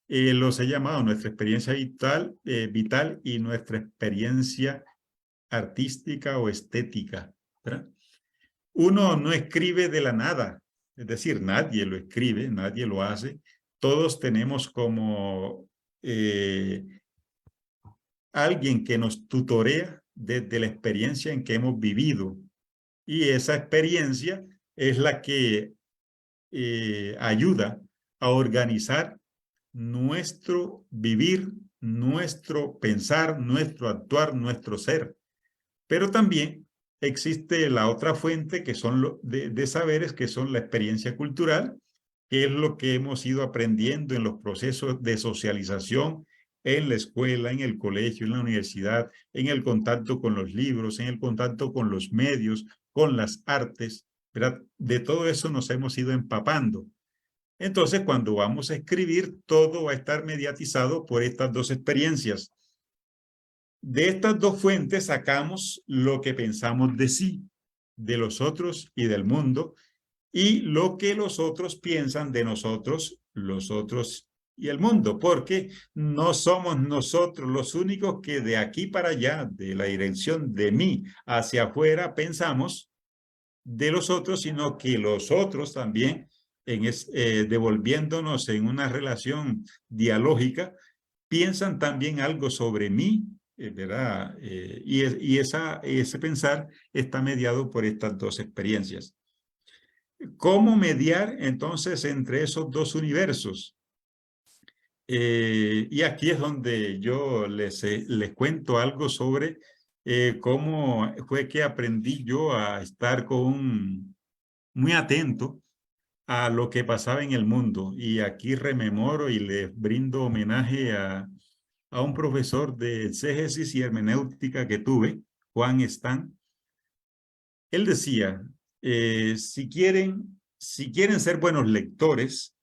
los he llamado nuestra experiencia vital y nuestra experiencia artística o estética, ¿verdad? Uno no escribe de la nada, es decir, nadie lo escribe, nadie lo hace. Todos tenemos como alguien que nos tutorea desde la experiencia en que hemos vivido. Y esa experiencia es la que ayuda a organizar nuestro vivir, nuestro pensar, nuestro actuar, nuestro ser. Pero también existe la otra fuente que son de saberes, que son la experiencia cultural, que es lo que hemos ido aprendiendo en los procesos de socialización en la escuela, en el colegio, en la universidad, en el contacto con los libros, en el contacto con los medios, con las artes, ¿verdad? De todo eso nos hemos ido empapando. Entonces, cuando vamos a escribir, todo va a estar mediatizado por estas dos experiencias. De estas dos fuentes sacamos lo que pensamos de sí, de los otros y del mundo, y lo que los otros piensan de nosotros, los otros y el mundo, porque no somos nosotros los únicos que de aquí para allá, de la dirección de mí hacia afuera, pensamos de los otros, sino que los otros también, devolviéndonos en una relación dialógica, piensan también algo sobre mí, ¿verdad? Ese pensar está mediado por estas dos experiencias. ¿Cómo mediar entonces entre esos dos universos? Y aquí es donde yo les cuento algo sobre cómo fue que aprendí yo a estar muy atento a lo que pasaba en el mundo. Y aquí rememoro y les brindo homenaje a un profesor de exégesis y hermenéutica que tuve, Juan Stan. Él decía, si quieren ser buenos lectores,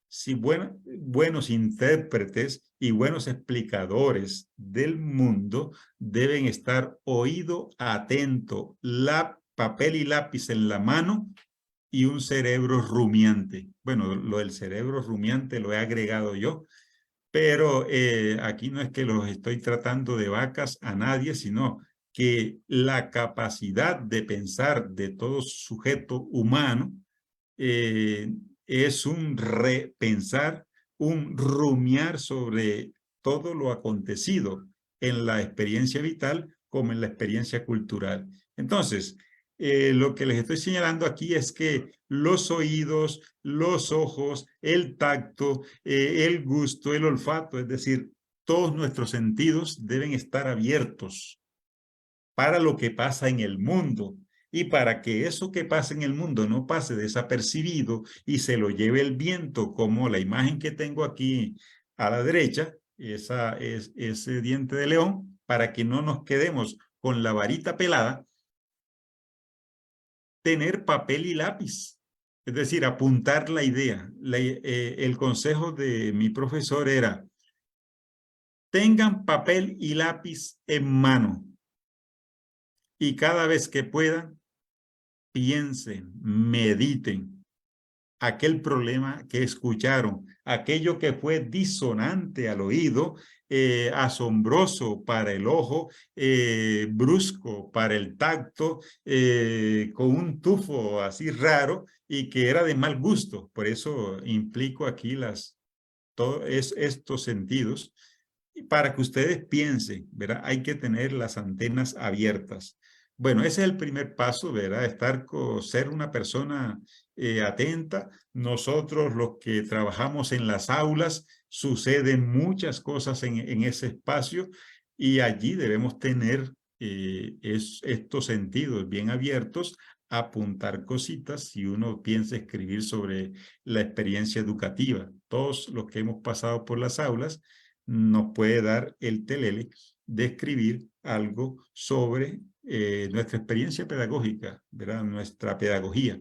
buenos intérpretes y buenos explicadores del mundo, deben estar oído atento, papel y lápiz en la mano y un cerebro rumiante. Bueno, lo del cerebro rumiante lo he agregado yo, pero aquí no es que los estoy tratando de vacas a nadie, sino que la capacidad de pensar de todo sujeto humano es un repensar, un rumiar sobre todo lo acontecido en la experiencia vital como en la experiencia cultural. Entonces, lo que les estoy señalando aquí es que los oídos, los ojos, el tacto, el gusto, el olfato, es decir, todos nuestros sentidos deben estar abiertos para lo que pasa en el mundo y para que eso que pasa en el mundo no pase desapercibido y se lo lleve el viento, como la imagen que tengo aquí a la derecha, ese diente de león, para que no nos quedemos con la varita pelada, tener papel y lápiz, es decir, apuntar la idea. El consejo de mi profesor era: tengan papel y lápiz en mano y cada vez que puedan, piensen, mediten aquel problema que escucharon, aquello que fue disonante al oído, asombroso para el ojo, brusco para el tacto, con un tufo así raro y que era de mal gusto. Por eso implico aquí todos estos sentidos. Para que ustedes piensen, ¿verdad? Hay que tener las antenas abiertas. Bueno, ese es el primer paso, ¿verdad? Ser una persona atenta. Nosotros, los que trabajamos en las aulas, suceden muchas cosas en ese espacio y allí debemos tener estos sentidos bien abiertos, apuntar cositas si uno piensa escribir sobre la experiencia educativa. Todos los que hemos pasado por las aulas nos puede dar el telele de escribir algo sobre nuestra experiencia pedagógica, ¿verdad? Nuestra pedagogía.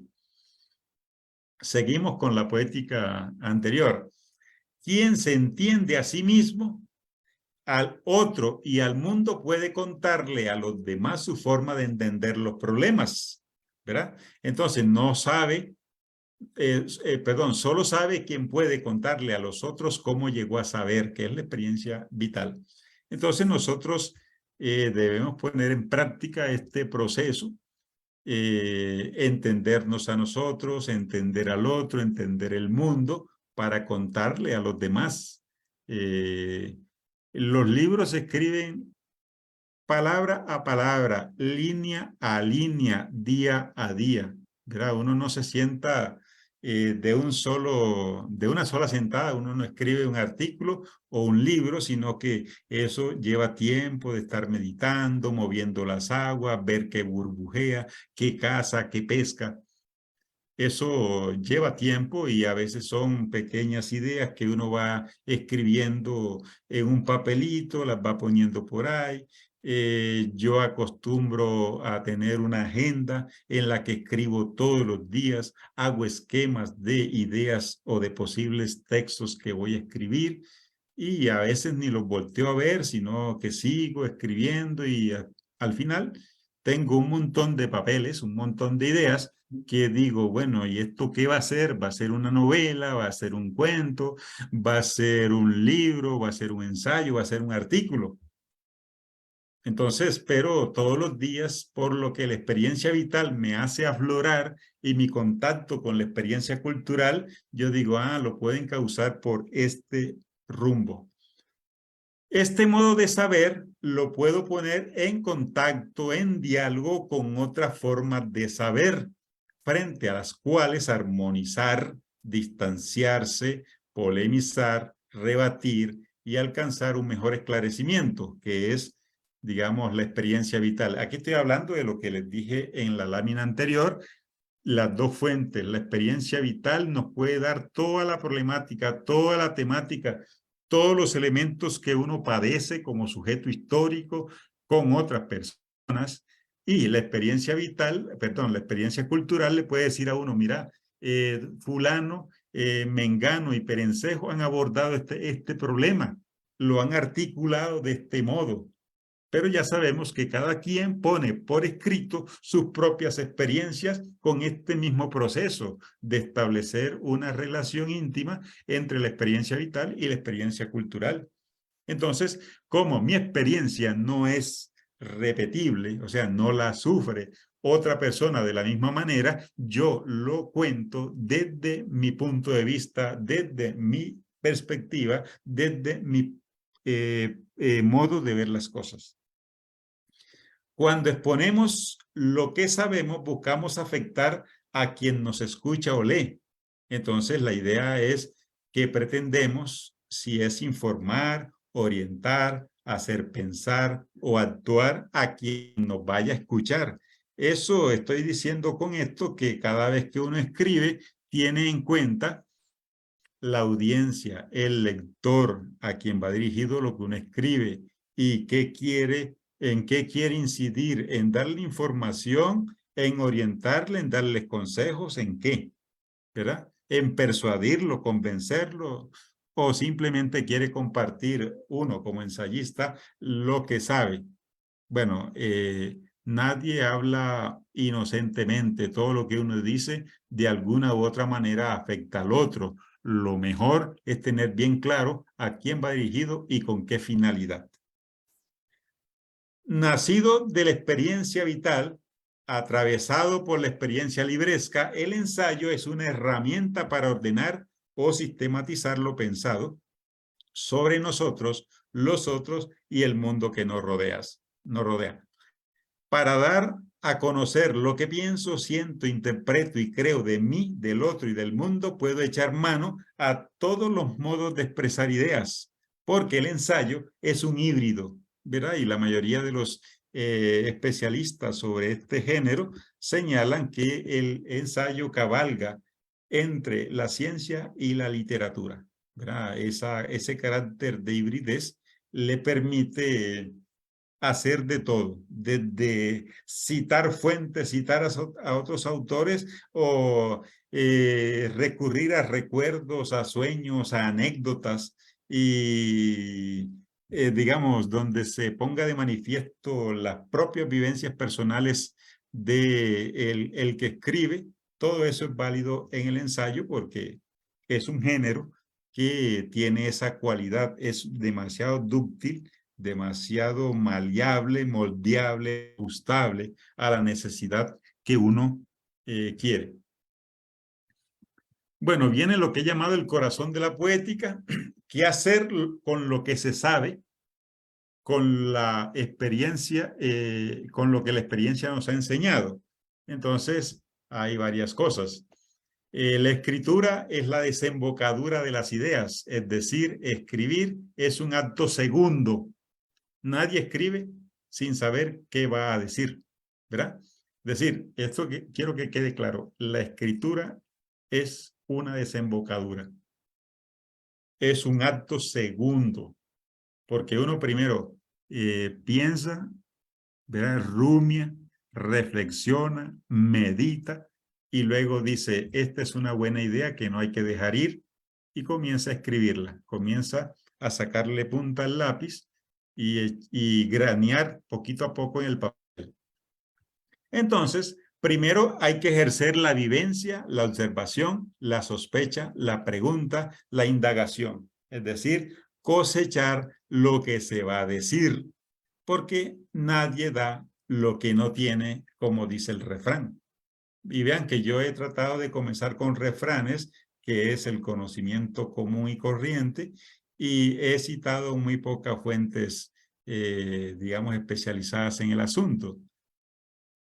Seguimos con la poética anterior. Quien se entiende a sí mismo, al otro y al mundo puede contarle a los demás su forma de entender los problemas, ¿verdad? Entonces no sabe solo sabe quien puede contarle a los otros cómo llegó a saber, que es la experiencia vital. Entonces nosotros debemos poner en práctica este proceso, entendernos a nosotros, entender al otro, entender el mundo, para contarle a los demás. Los libros se escriben palabra a palabra, línea a línea, día a día, ¿verdad? Uno no se sienta de una sola sentada, uno no escribe un artículo o un libro, sino que eso lleva tiempo de estar meditando, moviendo las aguas, ver qué burbujea, qué caza, qué pesca. Eso lleva tiempo y a veces son pequeñas ideas que uno va escribiendo en un papelito, las va poniendo por ahí. Yo acostumbro a tener una agenda en la que escribo todos los días, hago esquemas de ideas o de posibles textos que voy a escribir y a veces ni los volteo a ver, sino que sigo escribiendo y al final tengo un montón de papeles, un montón de ideas que digo, bueno, ¿y esto qué va a ser? ¿Va a ser una novela? ¿Va a ser un cuento? ¿Va a ser un libro? ¿Va a ser un ensayo? ¿Va a ser un artículo? Entonces, pero todos los días, por lo que la experiencia vital me hace aflorar y mi contacto con la experiencia cultural, yo digo, lo pueden causar por este rumbo. Este modo de saber lo puedo poner en contacto, en diálogo con otras formas de saber, frente a las cuales armonizar, distanciarse, polemizar, rebatir y alcanzar un mejor esclarecimiento, que es, digamos, la experiencia vital. Aquí estoy hablando de lo que les dije en la lámina anterior, las dos fuentes. La experiencia vital nos puede dar toda la problemática, toda la temática, todos los elementos que uno padece como sujeto histórico con otras personas, y la experiencia vital, perdón, la experiencia cultural le puede decir a uno, mira, fulano, mengano y perencejo han abordado este problema, lo han articulado de este modo. Pero ya sabemos que cada quien pone por escrito sus propias experiencias con este mismo proceso de establecer una relación íntima entre la experiencia vital y la experiencia cultural. Entonces, como mi experiencia no es repetible, o sea, no la sufre otra persona de la misma manera, yo lo cuento desde mi punto de vista, desde mi perspectiva, desde mi modo de ver las cosas. Cuando exponemos lo que sabemos, buscamos afectar a quien nos escucha o lee. Entonces, la idea es que pretendemos, si es informar, orientar, hacer pensar o actuar a quien nos vaya a escuchar. Eso estoy diciendo con esto, que cada vez que uno escribe, tiene en cuenta la audiencia, el lector, a quien va dirigido lo que uno escribe y qué quiere, en qué quiere incidir, en darle información, en orientarle, en darles consejos, en qué, ¿verdad? En persuadirlo, convencerlo, o simplemente quiere compartir uno como ensayista lo que sabe. Bueno, Nadie habla inocentemente. Todo lo que uno dice de alguna u otra manera afecta al otro. Lo mejor es tener bien claro a quién va dirigido y con qué finalidad. Nacido de la experiencia vital, atravesado por la experiencia libresca, el ensayo es una herramienta para ordenar o sistematizar lo pensado sobre nosotros, los otros y el mundo que nos rodea. Para dar a conocer lo que pienso, siento, interpreto y creo de mí, del otro y del mundo, puedo echar mano a todos los modos de expresar ideas, porque el ensayo es un híbrido, ¿verdad? Y la mayoría de los especialistas sobre este género señalan que el ensayo cabalga entre la ciencia y la literatura, ¿verdad? Ese carácter de hibridez le permite hacer de todo, desde citar fuentes, citar a otros autores o recurrir a recuerdos, a sueños, a anécdotas y digamos, donde se ponga de manifiesto las propias vivencias personales de el que escribe. Todo eso es válido en el ensayo porque es un género que tiene esa cualidad, es demasiado dúctil, demasiado maleable, moldeable, ajustable a la necesidad que uno quiere. Bueno, viene lo que he llamado el corazón de la poética. ¿Qué hacer con lo que se sabe, con la experiencia, con lo que la experiencia nos ha enseñado? Entonces, hay varias cosas. La escritura es la desembocadura de las ideas, es decir, escribir es un acto segundo. Nadie escribe sin saber qué va a decir, ¿verdad? Es decir, esto que quiero que quede claro, la escritura es una desembocadura. Es un acto segundo, porque uno primero piensa, ¿verdad? Rumia, reflexiona, medita y luego dice, esta es una buena idea que no hay que dejar ir y comienza a escribirla, comienza a sacarle punta al lápiz y granear poquito a poco en el papel. Entonces, primero hay que ejercer la vivencia, la observación, la sospecha, la pregunta, la indagación. Es decir, cosechar lo que se va a decir, porque nadie da lo que no tiene, como dice el refrán. Y vean que yo he tratado de comenzar con refranes, que es el conocimiento común y corriente, y he citado muy pocas fuentes, digamos, especializadas en el asunto,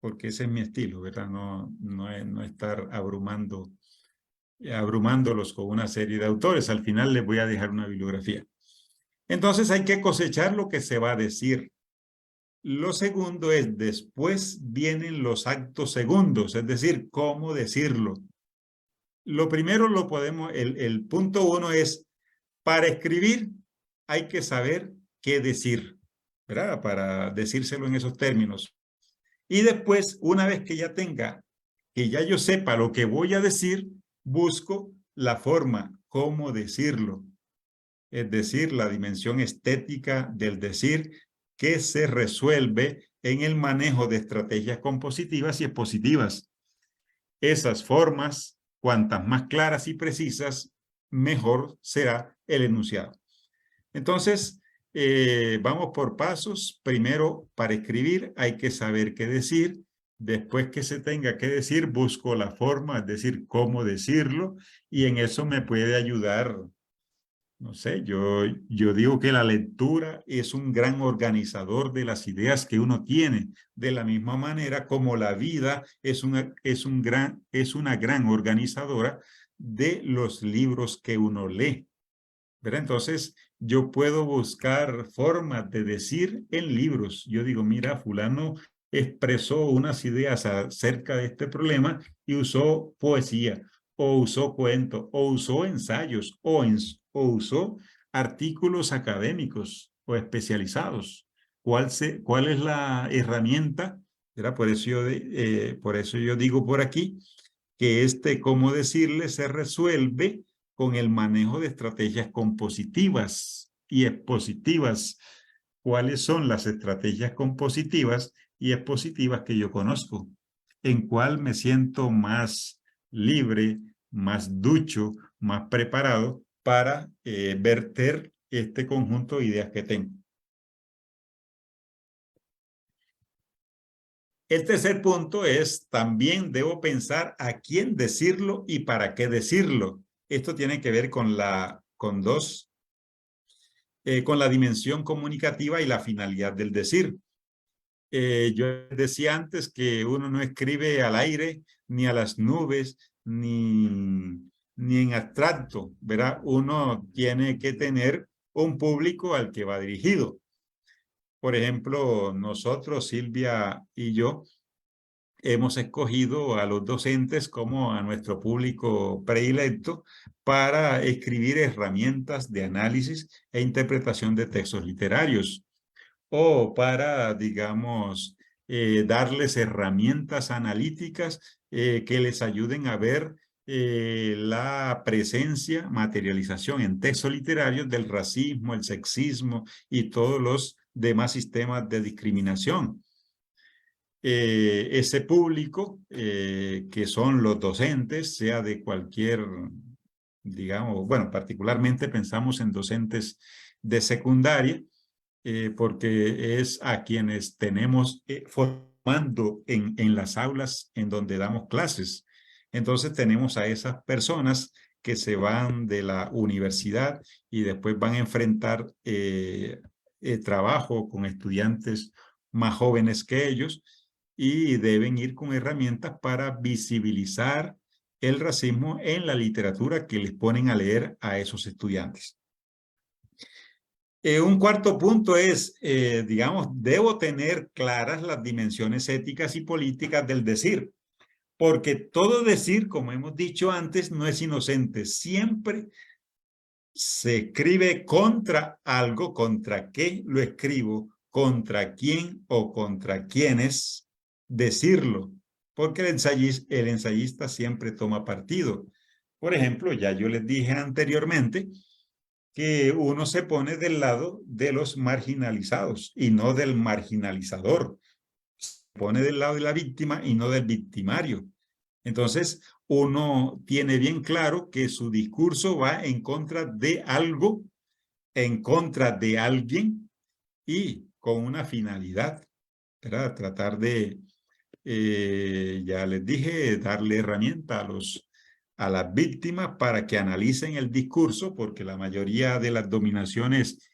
porque ese es mi estilo, ¿verdad? No estar abrumándolos con una serie de autores. Al final les voy a dejar una bibliografía. Entonces hay que cosechar lo que se va a decir. Lo segundo es, después vienen los actos segundos, es decir, cómo decirlo. Lo primero lo podemos, el punto uno es, para escribir hay que saber qué decir, ¿verdad? Para decírselo en esos términos. Y después, una vez que ya yo sepa lo que voy a decir, busco la forma, cómo decirlo. Es decir, la dimensión estética del decir que se resuelve en el manejo de estrategias compositivas y expositivas. Esas formas, cuantas más claras y precisas, mejor será el enunciado. Entonces, vamos por pasos. Primero, para escribir hay que saber qué decir. Después que se tenga que decir, busco la forma, es decir, cómo decirlo. Y en eso me puede ayudar, no sé, yo digo que la lectura es un gran organizador de las ideas que uno tiene, de la misma manera como la vida es una gran organizadora de los libros que uno lee, ¿verdad? Entonces, yo puedo buscar formas de decir en libros. Yo digo, mira, fulano expresó unas ideas acerca de este problema y usó poesía, o usó cuentos, o usó ensayos, o usó artículos académicos o especializados. ¿Cuál es la herramienta? ¿Verdad? Por eso yo digo por aquí que cómo decirle, se resuelve con el manejo de estrategias compositivas y expositivas. ¿Cuáles son las estrategias compositivas? y expositivas que yo conozco. ¿En cuál me siento más libre, más ducho, más preparado para verter este conjunto de ideas que tengo? El tercer punto es, también debo pensar a quién decirlo y para qué decirlo. Esto tiene que ver con la dimensión comunicativa y la finalidad del decir. Yo decía antes que uno no escribe al aire, ni a las nubes, ni en abstracto, ¿verdad? Uno tiene que tener un público al que va dirigido. Por ejemplo, nosotros, Silvia y yo, hemos escogido a los docentes como a nuestro público predilecto para escribir herramientas de análisis e interpretación de textos literarios, o para, digamos, darles herramientas analíticas que les ayuden a ver la presencia, materialización en textos literarios del racismo, el sexismo y todos los demás sistemas de discriminación. Ese público, que son los docentes, sea de cualquier, digamos, bueno, particularmente pensamos en docentes de secundaria, porque es a quienes tenemos formando en las aulas en donde damos clases. Entonces tenemos a esas personas que se van de la universidad y después van a enfrentar trabajo con estudiantes más jóvenes que ellos, y deben ir con herramientas para visibilizar el racismo en la literatura que les ponen a leer a esos estudiantes. Un cuarto punto es, digamos, debo tener claras las dimensiones éticas y políticas del decir, porque todo decir, como hemos dicho antes, no es inocente. Siempre se escribe contra algo. ¿Contra qué lo escribo? ¿Contra quién o contra quiénes decirlo? Porque el ensayista siempre toma partido. Por ejemplo, ya yo les dije anteriormente que uno se pone del lado de los marginalizados y no del marginalizador. Se pone del lado de la víctima y no del victimario. Entonces, uno tiene bien claro que su discurso va en contra de algo, en contra de alguien y con una finalidad, ¿verdad? Tratar de, ya les dije, darle herramienta a las víctimas para que analicen el discurso, porque la mayoría de las dominaciones,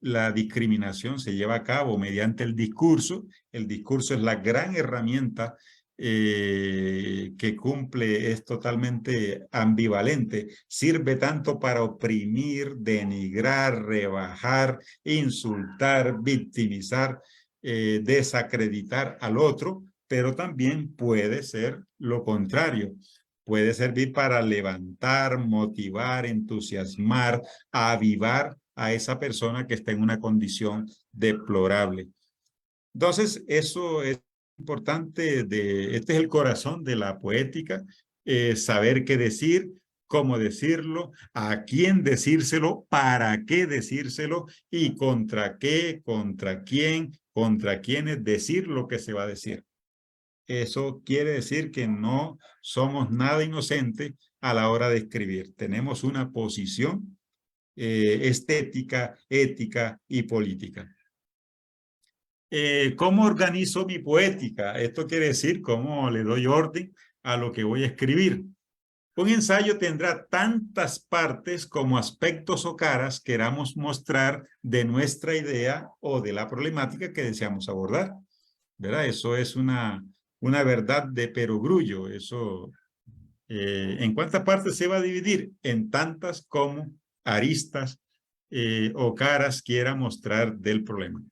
la discriminación se lleva a cabo mediante el discurso. El discurso es la gran herramienta que cumple, es totalmente ambivalente. Sirve tanto para oprimir, denigrar, rebajar, insultar, victimizar, desacreditar al otro, pero también puede ser lo contrario. Puede servir para levantar, motivar, entusiasmar, avivar a esa persona que está en una condición deplorable. Entonces, eso es importante. Este es el corazón de la poética, saber qué decir, cómo decirlo, a quién decírselo, para qué decírselo y contra qué, contra quién, contra quiénes decir lo que se va a decir. Eso quiere decir que no somos nada inocentes a la hora de escribir. Tenemos una posición estética, ética y política. ¿Cómo organizo mi poética? Esto quiere decir cómo le doy orden a lo que voy a escribir. Un ensayo tendrá tantas partes como aspectos o caras queramos mostrar de nuestra idea o de la problemática que deseamos abordar, ¿verdad? Eso es una verdad de perogrullo. Eso, ¿en cuántas partes se va a dividir? En tantas como aristas o caras quiera mostrar del problema.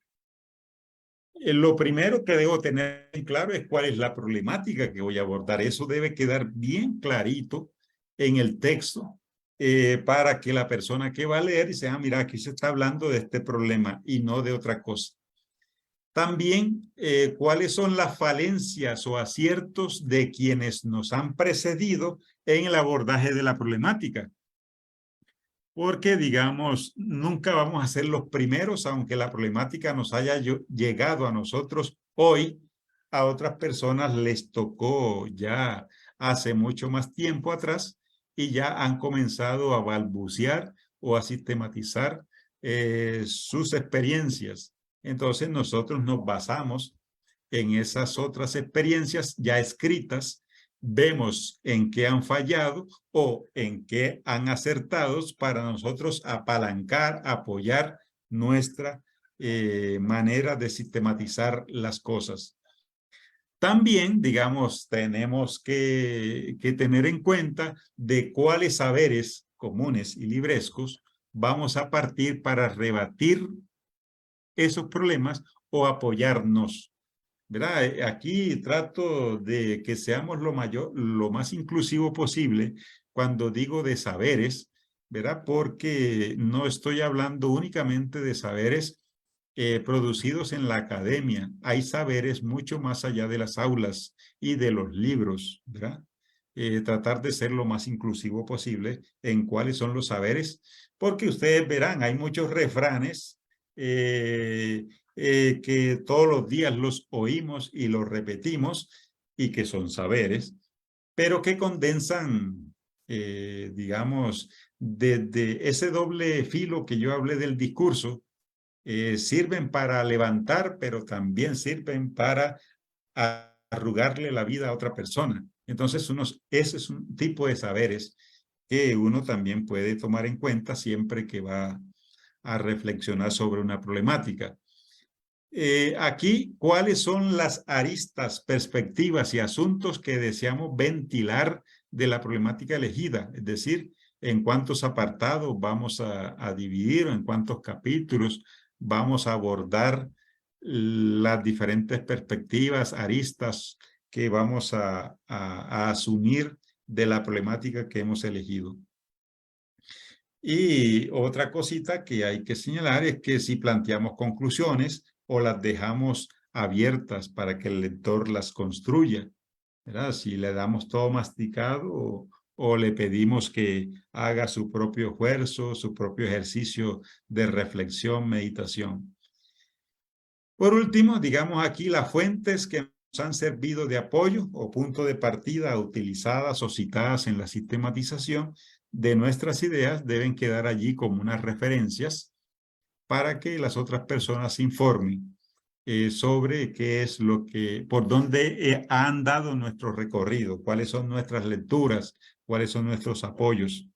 Lo primero que debo tener claro es cuál es la problemática que voy a abordar. Eso debe quedar bien clarito en el texto para que la persona que va a leer dice, ah, mira, aquí se está hablando de este problema y no de otra cosa. También, cuáles son las falencias o aciertos de quienes nos han precedido en el abordaje de la problemática. Porque, digamos, nunca vamos a ser los primeros, aunque la problemática nos haya llegado a nosotros hoy a otras personas les tocó ya hace mucho más tiempo atrás y ya han comenzado a balbucear o a sistematizar sus experiencias. Entonces nosotros nos basamos en esas otras experiencias ya escritas, vemos en qué han fallado o en qué han acertado para nosotros apalancar, apoyar nuestra manera de sistematizar las cosas. También, digamos, tenemos que tener en cuenta de cuáles saberes comunes y librescos vamos a partir para rebatir esos problemas o apoyarnos, ¿verdad? Aquí trato de que seamos lo más inclusivo posible cuando digo de saberes, ¿verdad? Porque no estoy hablando únicamente de saberes producidos en la academia. Hay saberes mucho más allá de las aulas y de los libros, ¿verdad? Tratar de ser lo más inclusivo posible en cuáles son los saberes, porque ustedes verán, hay muchos refranes que todos los días los oímos y los repetimos y que son saberes, pero que condensan, digamos, desde ese doble filo que yo hablé del discurso, sirven para levantar, pero también sirven para arrugarle la vida a otra persona. Entonces, ese es un tipo de saberes que uno también puede tomar en cuenta siempre que va a reflexionar sobre una problemática. Aquí, ¿cuáles son las aristas, perspectivas y asuntos que deseamos ventilar de la problemática elegida? Es decir, en cuántos apartados vamos a dividir o en cuántos capítulos vamos a abordar las diferentes perspectivas, aristas que vamos a asumir de la problemática que hemos elegido. Y otra cosita que hay que señalar es que si planteamos conclusiones o las dejamos abiertas para que el lector las construya, ¿verdad? Si le damos todo masticado o le pedimos que haga su propio esfuerzo, su propio ejercicio de reflexión, meditación. Por último, digamos aquí las fuentes que nos han servido de apoyo o punto de partida utilizadas o citadas en la sistematización de nuestras ideas deben quedar allí como unas referencias para que las otras personas se informen sobre qué es lo que, por dónde ha andado nuestro recorrido, cuáles son nuestras lecturas, cuáles son nuestros apoyos.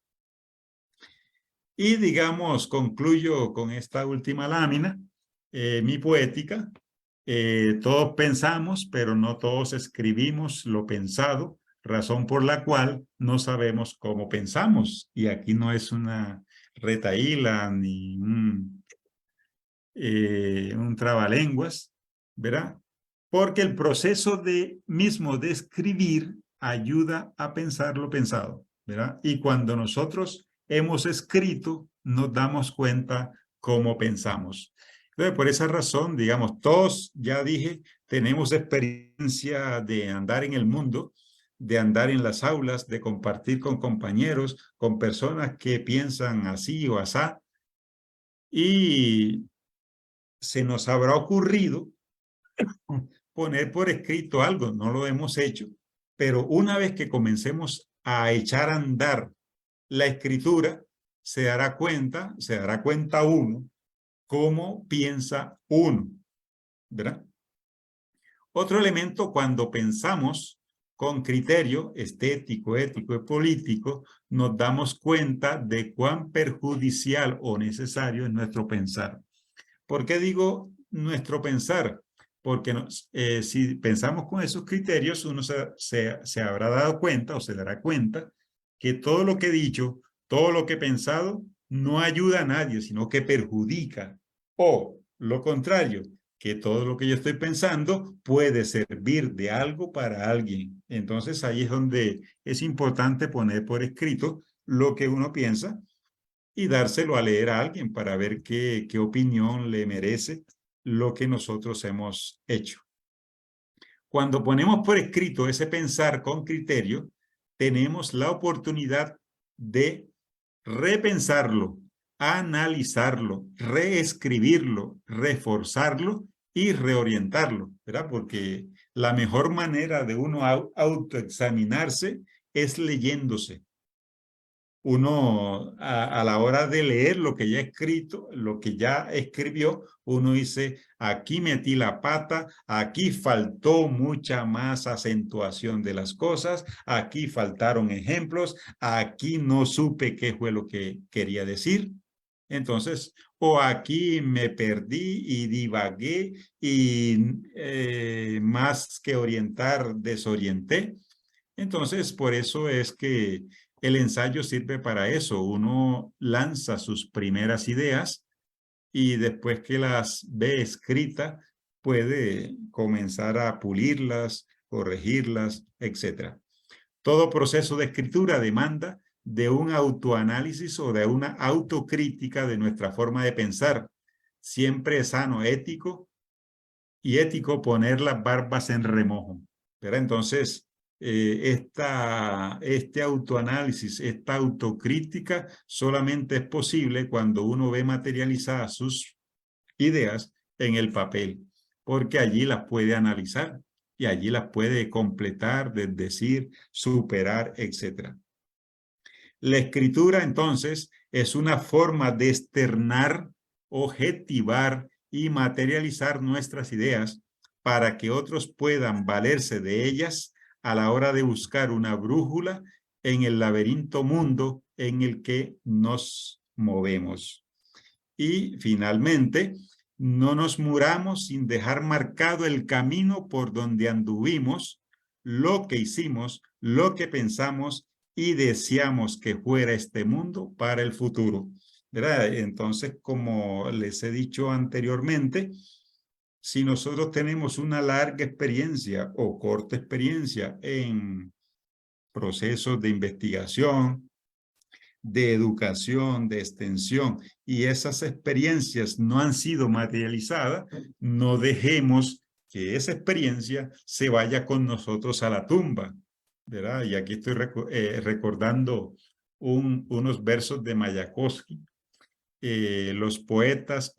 Y digamos, concluyo con esta última lámina, mi poética. Todos pensamos, pero no todos escribimos lo pensado, razón por la cual no sabemos cómo pensamos. Y aquí no es una retahíla ni un trabalenguas, ¿verdad? Porque el proceso mismo de escribir ayuda a pensar lo pensado, ¿verdad? Y cuando nosotros hemos escrito, nos damos cuenta cómo pensamos. Entonces, por esa razón, digamos, todos, ya dije, tenemos experiencia de andar en el mundo, de andar en las aulas, de compartir con compañeros, con personas que piensan así o asá, y se nos habrá ocurrido poner por escrito algo, no lo hemos hecho, pero una vez que comencemos a echar a andar la escritura, se dará cuenta uno cómo piensa uno, ¿verdad? Otro elemento, cuando pensamos con criterio estético, ético y político, nos damos cuenta de cuán perjudicial o necesario es nuestro pensar. ¿Por qué digo nuestro pensar? Porque si pensamos con esos criterios, uno se habrá dado cuenta o se dará cuenta que todo lo que he dicho, todo lo que he pensado, no ayuda a nadie, sino que perjudica. O lo contrario, que todo lo que yo estoy pensando puede servir de algo para alguien. Entonces ahí es donde es importante poner por escrito lo que uno piensa y dárselo a leer a alguien para ver qué opinión le merece lo que nosotros hemos hecho. Cuando ponemos por escrito ese pensar con criterio, tenemos la oportunidad de repensarlo, analizarlo, reescribirlo, reforzarlo y reorientarlo, ¿verdad? Porque La mejor manera de uno autoexaminarse es leyéndose. Uno, a la hora de leer lo que ya ha escrito, lo que ya escribió, uno dice, aquí metí la pata, aquí faltó mucha más acentuación de las cosas, aquí faltaron ejemplos, aquí no supe qué fue lo que quería decir. Entonces, o aquí me perdí y divagué y más que orientar, desorienté. Entonces, por eso es que el ensayo sirve para eso. Uno lanza sus primeras ideas y después que las ve escritas, puede comenzar a pulirlas, corregirlas, etc. Todo proceso de escritura demanda de un autoanálisis o de una autocrítica de nuestra forma de pensar. Siempre es sano, ético poner las barbas en remojo, ¿verdad? Entonces, este autoanálisis, esta autocrítica solamente es posible cuando uno ve materializadas sus ideas en el papel, porque allí las puede analizar y allí las puede completar, desdecir, superar, etc. La escritura, entonces, es una forma de externar, objetivar y materializar nuestras ideas para que otros puedan valerse de ellas a la hora de buscar una brújula en el laberinto mundo en el que nos movemos. Y finalmente, no nos muramos sin dejar marcado el camino por donde anduvimos, lo que hicimos, lo que pensamos y deseamos que fuera este mundo para el futuro, ¿verdad? Entonces, como les he dicho anteriormente, si nosotros tenemos una larga experiencia o corta experiencia en procesos de investigación, de educación, de extensión, y esas experiencias no han sido materializadas, no dejemos que esa experiencia se vaya con nosotros a la tumba, ¿verdad? Y aquí estoy recordando unos versos de Mayakovsky. Los poetas,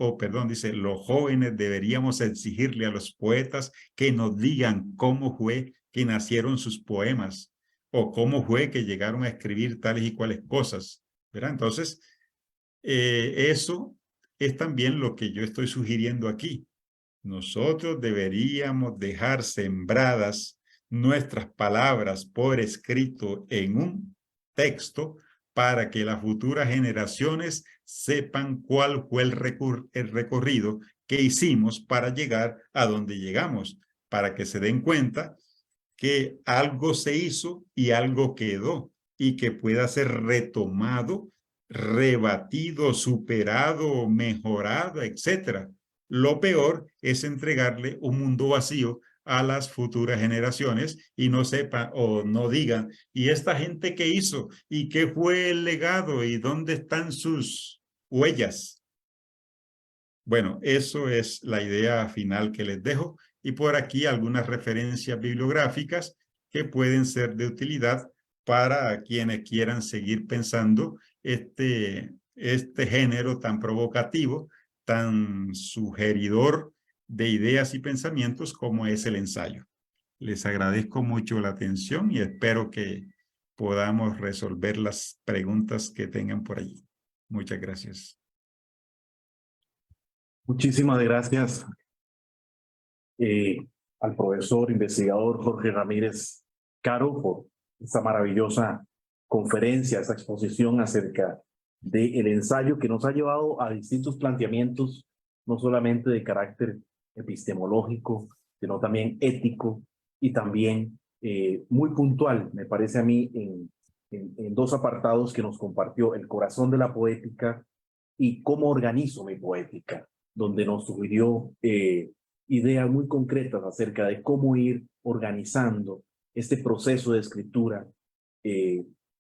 dice, los jóvenes deberíamos exigirle a los poetas que nos digan cómo fue que nacieron sus poemas o cómo fue que llegaron a escribir tales y cuales cosas, ¿verdad? Entonces, eso es también lo que yo estoy sugiriendo aquí. Nosotros deberíamos dejar sembradas nuestras palabras por escrito en un texto para que las futuras generaciones sepan cuál fue el recorrido que hicimos para llegar a donde llegamos, para que se den cuenta que algo se hizo y algo quedó y que pueda ser retomado, rebatido, superado, mejorado, etc. Lo peor es entregarle un mundo vacío a las futuras generaciones y no sepan o no digan, ¿y esta gente qué hizo? ¿Y qué fue el legado? ¿Y dónde están sus huellas? Bueno, eso es la idea final que les dejo y por aquí algunas referencias bibliográficas que pueden ser de utilidad para quienes quieran seguir pensando este género tan provocativo, tan sugeridor de ideas y pensamientos como es el ensayo. Les agradezco mucho la atención y espero que podamos resolver las preguntas que tengan por allí. Muchas gracias. Muchísimas gracias al profesor investigador Jorge Ramírez Caro por esta maravillosa conferencia, esta exposición acerca del ensayo que nos ha llevado a distintos planteamientos, no solamente de carácter epistemológico, sino también ético y también muy puntual, me parece a mí, en dos apartados que nos compartió: el corazón de la poética y cómo organizo mi poética, donde nos sugirió ideas muy concretas acerca de cómo ir organizando este proceso de escritura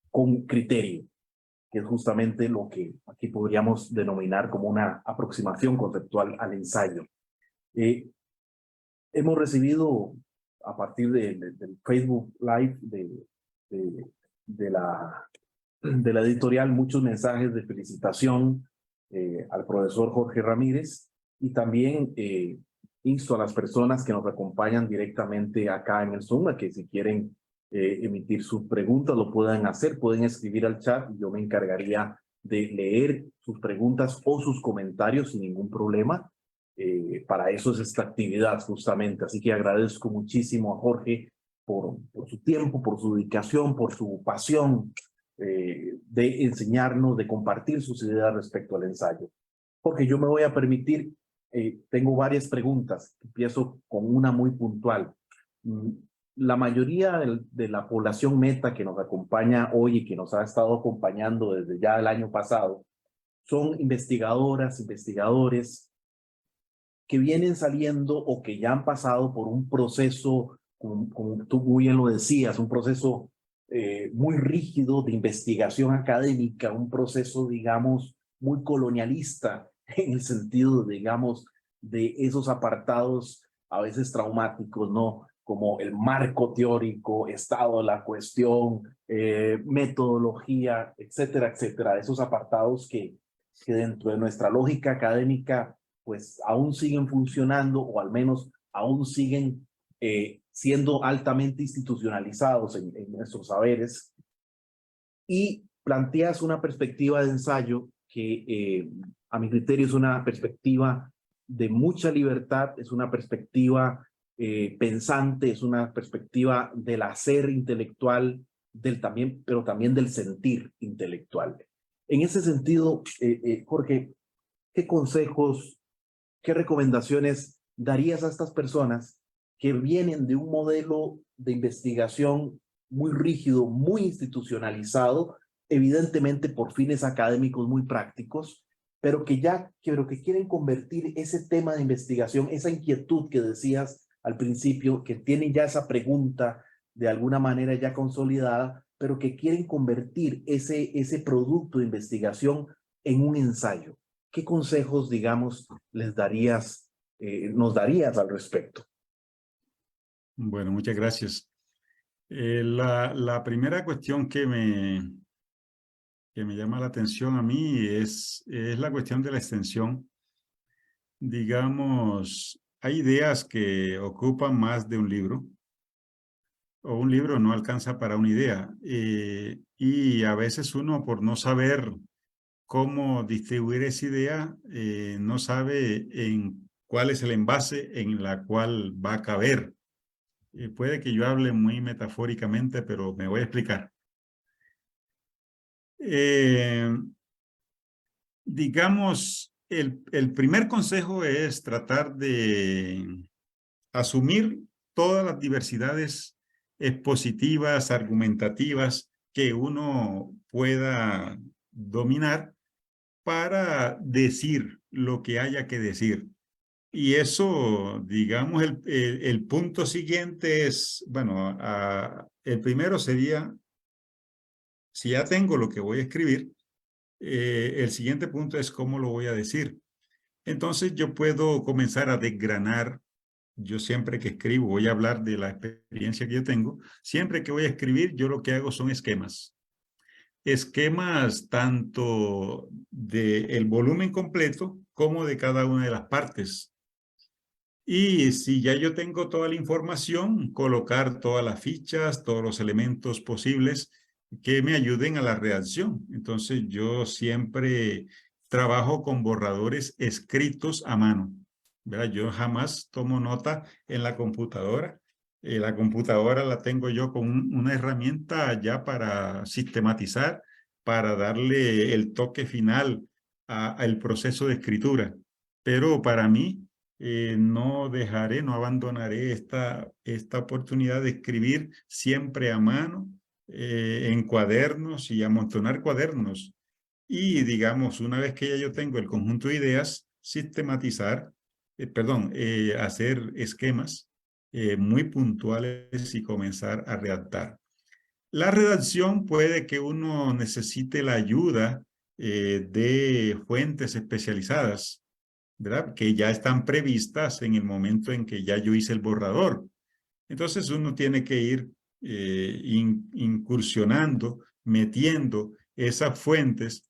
con criterio, que es justamente lo que aquí podríamos denominar como una aproximación conceptual al ensayo. Hemos recibido a partir del Facebook Live de la editorial muchos mensajes de felicitación al profesor Jorge Ramírez y también insto a las personas que nos acompañan directamente acá en el Zoom a que si quieren emitir sus preguntas lo puedan hacer, pueden escribir al chat y yo me encargaría de leer sus preguntas o sus comentarios sin ningún problema. Para eso es esta actividad justamente, así que agradezco muchísimo a Jorge por su tiempo, por su dedicación, por su pasión de enseñarnos, de compartir sus ideas respecto al ensayo. Jorge, yo me voy a permitir, tengo varias preguntas, empiezo con una muy puntual. La mayoría de la población meta que nos acompaña hoy y que nos ha estado acompañando desde ya el año pasado son investigadoras, investigadores que vienen saliendo o que ya han pasado por un proceso, como tú muy bien lo decías, un proceso muy rígido de investigación académica, un proceso, digamos, muy colonialista en el sentido, digamos, de esos apartados a veces traumáticos, ¿no? Como el marco teórico, estado de la cuestión, metodología, etcétera, etcétera. Esos apartados que dentro de nuestra lógica académica pues aún siguen funcionando o al menos aún siguen siendo altamente institucionalizados en nuestros saberes. Y planteas una perspectiva de ensayo que a mi criterio es una perspectiva de mucha libertad, es una perspectiva pensante, es una perspectiva del hacer intelectual, pero también del sentir intelectual. En ese sentido, Jorge, ¿qué consejos, qué recomendaciones darías a estas personas que vienen de un modelo de investigación muy rígido, muy institucionalizado, evidentemente por fines académicos muy prácticos, pero que quieren convertir ese tema de investigación, esa inquietud que decías al principio, que tienen ya esa pregunta de alguna manera ya consolidada, pero que quieren convertir ese producto de investigación en un ensayo? ¿Qué consejos, digamos, nos darías al respecto? Bueno, muchas gracias. La primera cuestión que me llama la atención a mí es la cuestión de la extensión. Digamos, hay ideas que ocupan más de un libro, o un libro no alcanza para una idea. Y a veces uno, por no saber cómo distribuir esa idea, no sabe en cuál es el envase en la cual va a caber. Puede que yo hable muy metafóricamente, pero me voy a explicar. Digamos, el primer consejo es tratar de asumir todas las diversidades expositivas, argumentativas que uno pueda dominar para decir lo que haya que decir. Y eso, digamos, el punto siguiente es, bueno, el primero sería, si ya tengo lo que voy a escribir, el siguiente punto es cómo lo voy a decir. Entonces yo puedo comenzar a desgranar. Yo siempre que escribo, voy a hablar de la experiencia que yo tengo, siempre que voy a escribir, yo lo que hago son esquemas. Esquemas tanto del volumen completo como de cada una de las partes. Y si ya yo tengo toda la información, colocar todas las fichas, todos los elementos posibles que me ayuden a la redacción. Entonces yo siempre trabajo con borradores escritos a mano, ¿verdad? Yo jamás tomo nota en la computadora. La computadora la tengo yo con una herramienta ya para sistematizar, para darle el toque final al proceso de escritura. Pero para mí, no dejaré, no abandonaré esta oportunidad de escribir siempre a mano, en cuadernos y amontonar cuadernos. Y digamos, una vez que ya yo tengo el conjunto de ideas, sistematizar, hacer esquemas muy puntuales y comenzar a redactar. La redacción puede que uno necesite la ayuda de fuentes especializadas, ¿verdad? Que ya están previstas en el momento en que ya yo hice el borrador. Entonces uno tiene que ir incursionando, metiendo esas fuentes.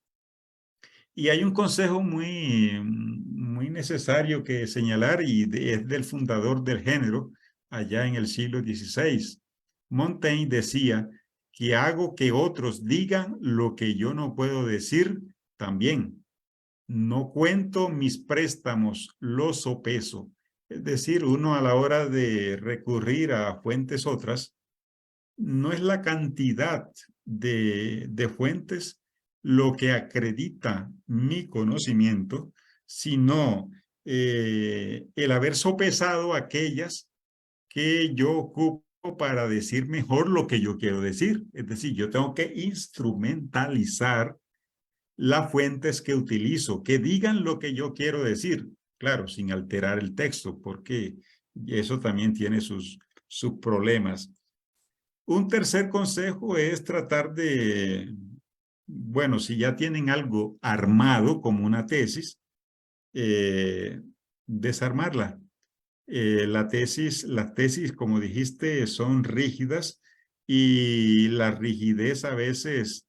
Y hay un consejo muy necesario que señalar y es del fundador del género allá en el siglo XVI. Montaigne decía que hago que otros digan lo que yo no puedo decir también. No cuento mis préstamos, los sopeso. Es decir, uno a la hora de recurrir a fuentes otras, no es la cantidad de fuentes lo que acredita mi conocimiento, sino el haber sopesado aquellas que yo ocupo para decir mejor lo que yo quiero decir. Es decir, yo tengo que instrumentalizar las fuentes que utilizo, que digan lo que yo quiero decir, claro, sin alterar el texto, porque eso también tiene sus problemas. Un tercer consejo es tratar de, bueno, si ya tienen algo armado como una tesis, desarmarla. Las tesis, como dijiste, son rígidas y la rigidez a veces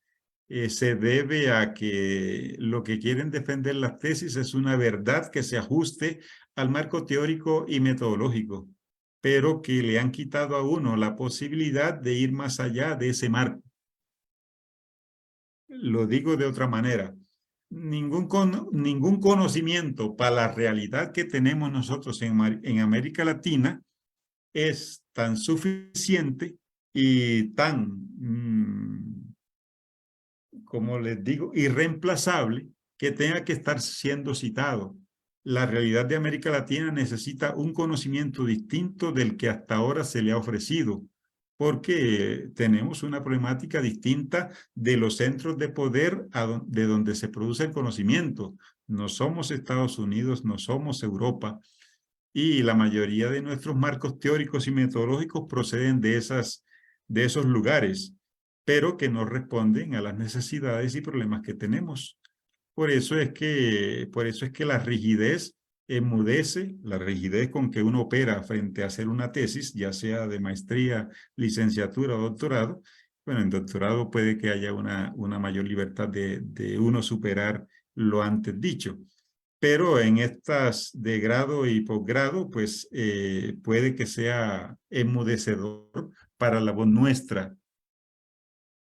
se debe a que lo que quieren defender las tesis es una verdad que se ajuste al marco teórico y metodológico, pero que le han quitado a uno la posibilidad de ir más allá de ese marco. Lo digo de otra manera. Ningún conocimiento para la realidad que tenemos nosotros en América Latina es tan suficiente y tan, como les digo, irreemplazable que tenga que estar siendo citado. La realidad de América Latina necesita un conocimiento distinto del que hasta ahora se le ha ofrecido, porque tenemos una problemática distinta de los centros de poder de donde se produce el conocimiento. No somos Estados Unidos, no somos Europa, y la mayoría de nuestros marcos teóricos y metodológicos proceden de esos lugares, pero que no responden a las necesidades y problemas que tenemos. Por eso es que la rigidez enmudece, la rigidez con que uno opera frente a hacer una tesis, ya sea de maestría, licenciatura o doctorado. Bueno, en doctorado puede que haya una mayor libertad de uno superar lo antes dicho. Pero en estas de grado y posgrado, pues puede que sea enmudecedor para la voz nuestra.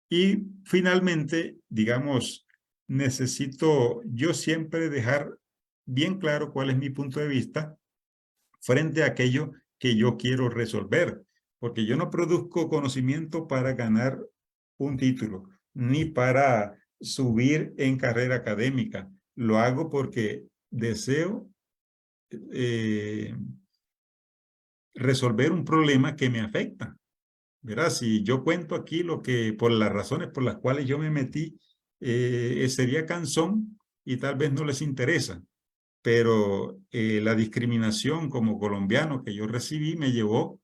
Y finalmente, digamos, necesito yo siempre dejar bien claro cuál es mi punto de vista frente a aquello que yo quiero resolver, porque yo no produzco conocimiento para ganar un título, ni para subir en carrera académica. Lo hago porque deseo resolver un problema que me afecta. Verás, si yo cuento aquí lo que, por las razones por las cuales yo me metí, sería cansón y tal vez no les interesa. Pero la discriminación como colombiano que yo recibí me llevó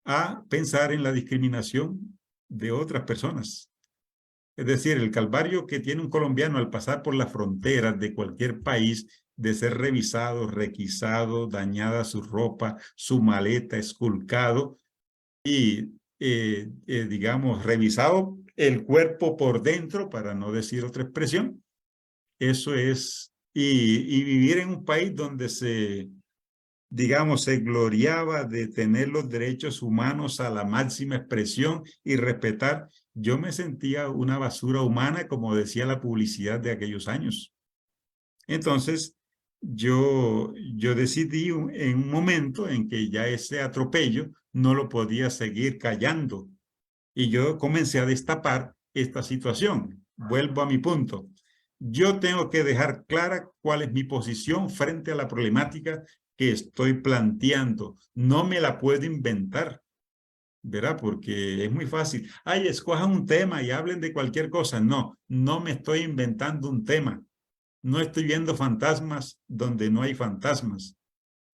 a pensar en la discriminación de otras personas. Es decir, el calvario que tiene un colombiano al pasar por las fronteras de cualquier país, de ser revisado, requisado, dañada su ropa, su maleta, esculcado y, digamos, revisado el cuerpo por dentro, para no decir otra expresión. Eso es, y vivir en un país donde digamos, se gloriaba de tener los derechos humanos a la máxima expresión y respetar. Yo me sentía una basura humana, como decía la publicidad de aquellos años. Entonces, yo decidí en un momento en que ya ese atropello no lo podía seguir callando. Y yo comencé a destapar esta situación. Vuelvo a mi punto. Yo tengo que dejar clara cuál es mi posición frente a la problemática que estoy planteando. No me la puedo inventar, ¿verdad? Porque es muy fácil. Ay, escojan un tema y hablen de cualquier cosa. No, no me estoy inventando un tema. No estoy viendo fantasmas donde no hay fantasmas.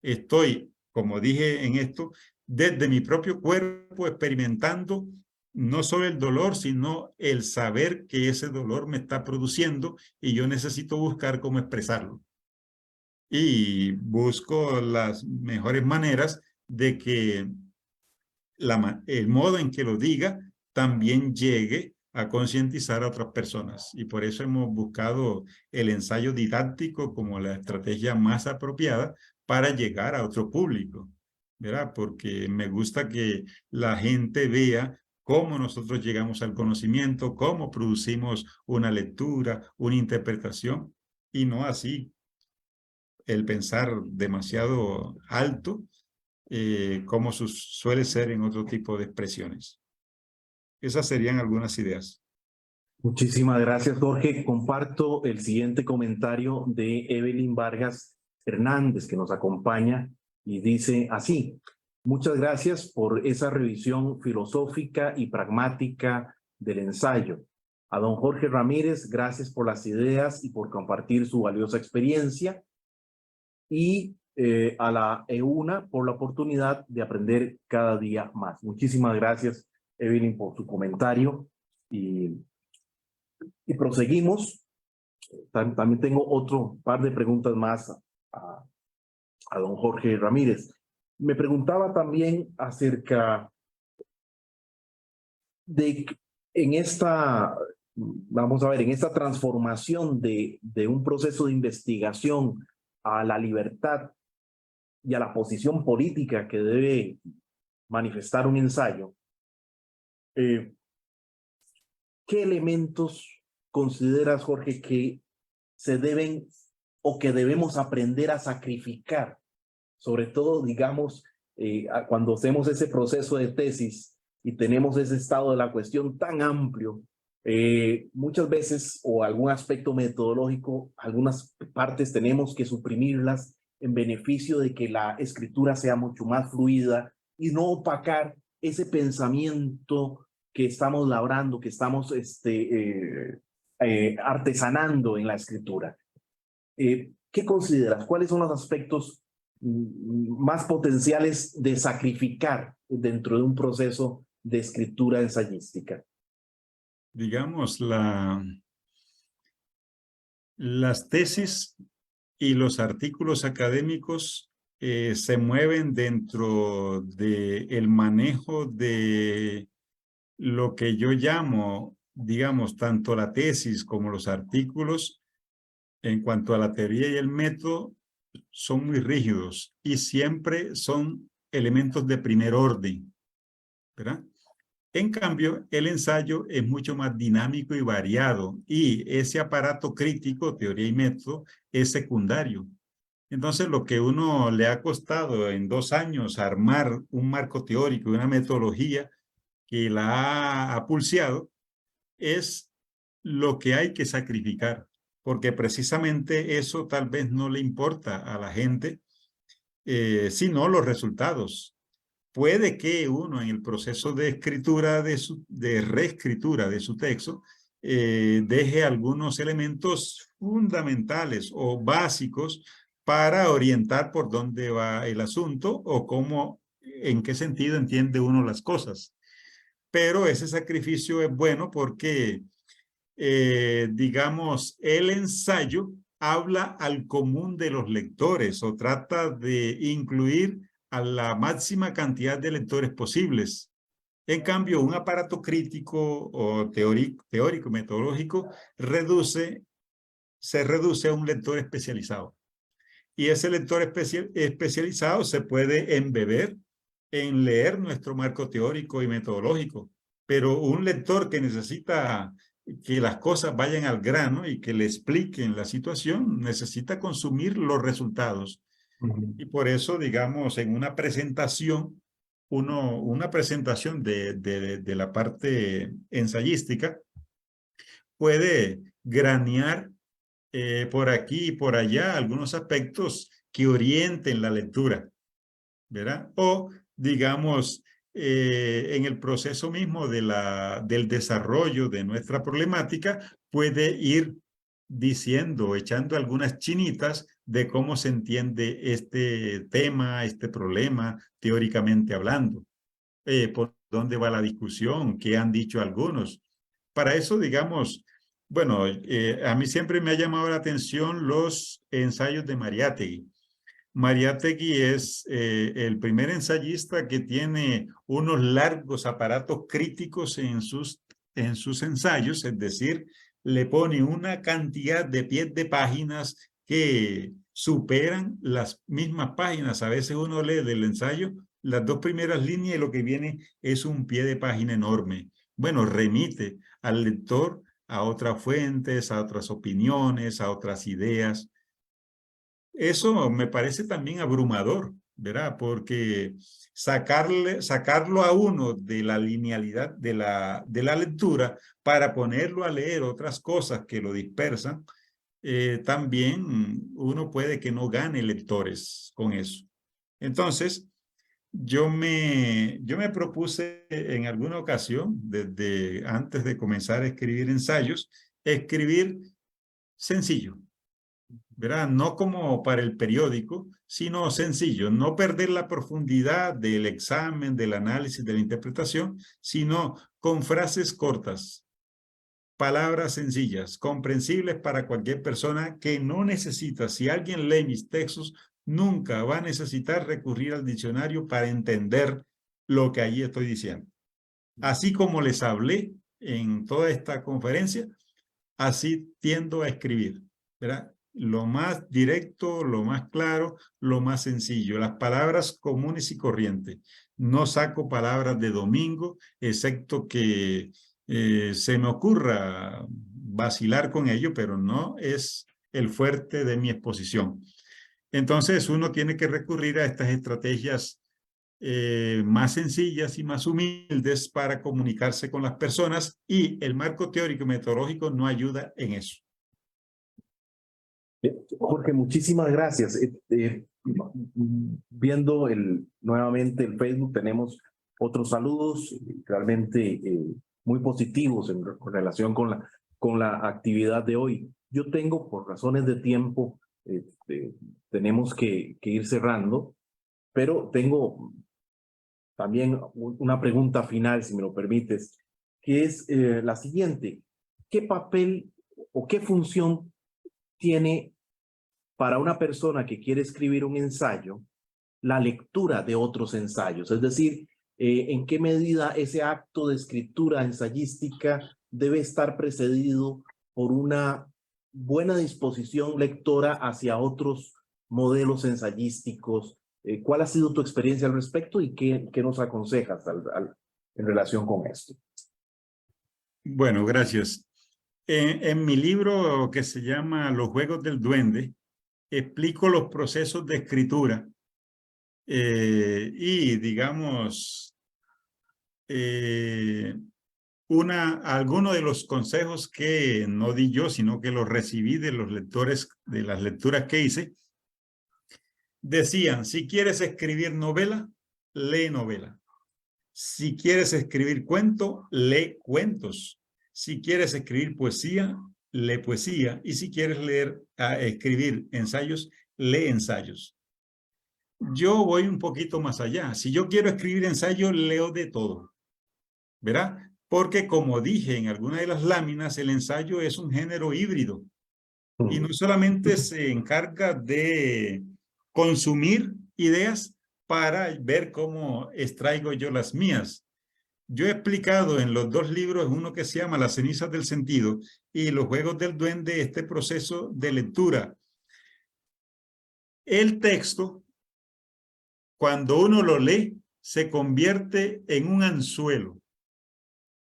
Estoy, como dije en esto, desde mi propio cuerpo experimentando no solo el dolor, sino el saber que ese dolor me está produciendo y yo necesito buscar cómo expresarlo. Y busco las mejores maneras de que el modo en que lo diga también llegue a concientizar a otras personas. Y por eso hemos buscado el ensayo didáctico como la estrategia más apropiada para llegar a otro público, ¿verdad? Porque me gusta que la gente vea cómo nosotros llegamos al conocimiento, cómo producimos una lectura, una interpretación, y no así el pensar demasiado alto, como suele ser en otro tipo de expresiones. Esas serían algunas ideas. Muchísimas gracias, Jorge. Comparto el siguiente comentario de Evelyn Vargas Hernández, que nos acompaña y dice así: muchas gracias por esa revisión filosófica y pragmática del ensayo. A don Jorge Ramírez, gracias por las ideas y por compartir su valiosa experiencia. Y a la EUNA por la oportunidad de aprender cada día más. Muchísimas gracias, Evelyn, por su comentario. Y proseguimos. También tengo otro par de preguntas más a don Jorge Ramírez. Me preguntaba también acerca de en esta, vamos a ver, en esta transformación de un proceso de investigación a la libertad y a la posición política que debe manifestar un ensayo, ¿qué elementos consideras, Jorge, que se deben o que debemos aprender a sacrificar? Sobre todo, digamos, cuando hacemos ese proceso de tesis y tenemos ese estado de la cuestión tan amplio, muchas veces, o algún aspecto metodológico, algunas partes tenemos que suprimirlas en beneficio de que la escritura sea mucho más fluida y no opacar ese pensamiento que estamos labrando, que estamos artesanando en la escritura. ¿Qué consideras? ¿Cuáles son los aspectos más potenciales de sacrificar dentro de un proceso de escritura ensayística? Digamos, las tesis y los artículos académicos se mueven dentro del manejo de lo que yo llamo, digamos, tanto la tesis como los artículos, en cuanto a la teoría y el método, son muy rígidos y siempre son elementos de primer orden, ¿verdad? En cambio, el ensayo es mucho más dinámico y variado y ese aparato crítico, teoría y método, es secundario. Entonces, lo que uno le ha costado en 2 años armar un marco teórico y una metodología que la ha pulseado, es lo que hay que sacrificar, porque precisamente eso tal vez no le importa a la gente, sino los resultados. Puede que uno en el proceso de escritura, de reescritura de su texto, deje algunos elementos fundamentales o básicos para orientar por dónde va el asunto o cómo, en qué sentido entiende uno las cosas. Pero ese sacrificio es bueno porque, digamos, el ensayo habla al común de los lectores o trata de incluir a la máxima cantidad de lectores posibles. En cambio, un aparato crítico o teórico metodológico se reduce a un lector especializado. Y ese lector especializado se puede embeber en leer nuestro marco teórico y metodológico. Pero un lector que necesita que las cosas vayan al grano y que le expliquen la situación, necesita consumir los resultados. Y por eso, digamos, en una presentación, una presentación de la parte ensayística puede granear por aquí y por allá algunos aspectos que orienten la lectura, ¿verdad? O, digamos, en el proceso mismo del desarrollo de nuestra problemática, puede ir diciendo, echando algunas chinitas de cómo se entiende este tema, este problema, teóricamente hablando. Por dónde va la discusión, qué han dicho algunos. Para eso, digamos, bueno, a mí siempre me ha llamado la atención los ensayos de Mariátegui. Mariátegui es el primer ensayista que tiene unos largos aparatos críticos en sus en sus ensayos, es decir, le pone una cantidad de pies de páginas que superan las mismas páginas. A veces uno lee del ensayo las 2 primeras líneas y lo que viene es un pie de página enorme. Bueno, remite al lector a otras fuentes, a otras opiniones, a otras ideas. Eso me parece también abrumador, ¿verdad? Porque sacarlo a uno de la linealidad de la lectura para ponerlo a leer otras cosas que lo dispersan, también uno puede que no gane lectores con eso. Entonces, yo me propuse en alguna ocasión, desde antes de comenzar a escribir ensayos, escribir sencillo, ¿verdad? No como para el periódico, sino sencillo, no perder la profundidad del examen, del análisis, de la interpretación, sino con frases cortas, palabras sencillas, comprensibles para cualquier persona que no necesita. Si alguien lee mis textos, nunca va a necesitar recurrir al diccionario para entender lo que allí estoy diciendo. Así como les hablé en toda esta conferencia, así tiendo a escribir, ¿verdad? Lo más directo, lo más claro, lo más sencillo. Las palabras comunes y corrientes. No saco palabras de domingo, excepto que se me ocurra vacilar con ello, pero no es el fuerte de mi exposición. Entonces uno tiene que recurrir a estas estrategias más sencillas y más humildes para comunicarse con las personas, y el marco teórico y metodológico no ayuda en eso. Jorge, muchísimas gracias. Viendo nuevamente el Facebook, tenemos otros saludos realmente muy positivos en relación con la actividad de hoy. Yo tengo, por razones de tiempo, tenemos que ir cerrando, pero tengo también una pregunta final, si me lo permites, que es la siguiente. ¿Qué papel o qué función tiene para una persona que quiere escribir un ensayo la lectura de otros ensayos? Es decir, ¿en qué medida ese acto de escritura ensayística debe estar precedido por una buena disposición lectora hacia otros modelos ensayísticos? ¿Cuál ha sido tu experiencia al respecto y qué nos aconsejas en relación con esto? Bueno, gracias. En mi libro que se llama Los Juegos del Duende, explico los procesos de escritura y, digamos, algunos de los consejos que no di yo, sino que los recibí de los lectores, de las lecturas que hice, decían: si quieres escribir novela, lee novela. Si quieres escribir cuento, lee cuentos. Si quieres escribir poesía, lee poesía. Y si quieres escribir ensayos, lee ensayos. Yo voy un poquito más allá. Si yo quiero escribir ensayos, leo de todo, ¿verdad? Porque, como dije en alguna de las láminas, el ensayo es un género híbrido. Y no solamente se encarga de consumir ideas para ver cómo extraigo yo las mías. Yo he explicado en los 2 libros, uno que se llama Las cenizas del sentido y Los juegos del duende, este proceso de lectura. El texto, cuando uno lo lee, se convierte en un anzuelo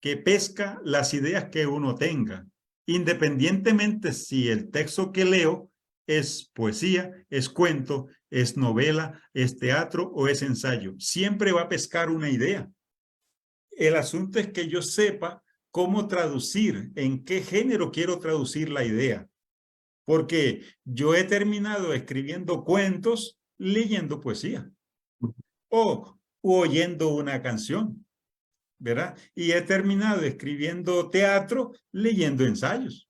que pesca las ideas que uno tenga, independientemente si el texto que leo es poesía, es cuento, es novela, es teatro o es ensayo. Siempre va a pescar una idea. El asunto es que yo sepa cómo traducir, en qué género quiero traducir la idea. Porque yo he terminado escribiendo cuentos leyendo poesía o oyendo una canción, ¿verdad? Y he terminado escribiendo teatro leyendo ensayos.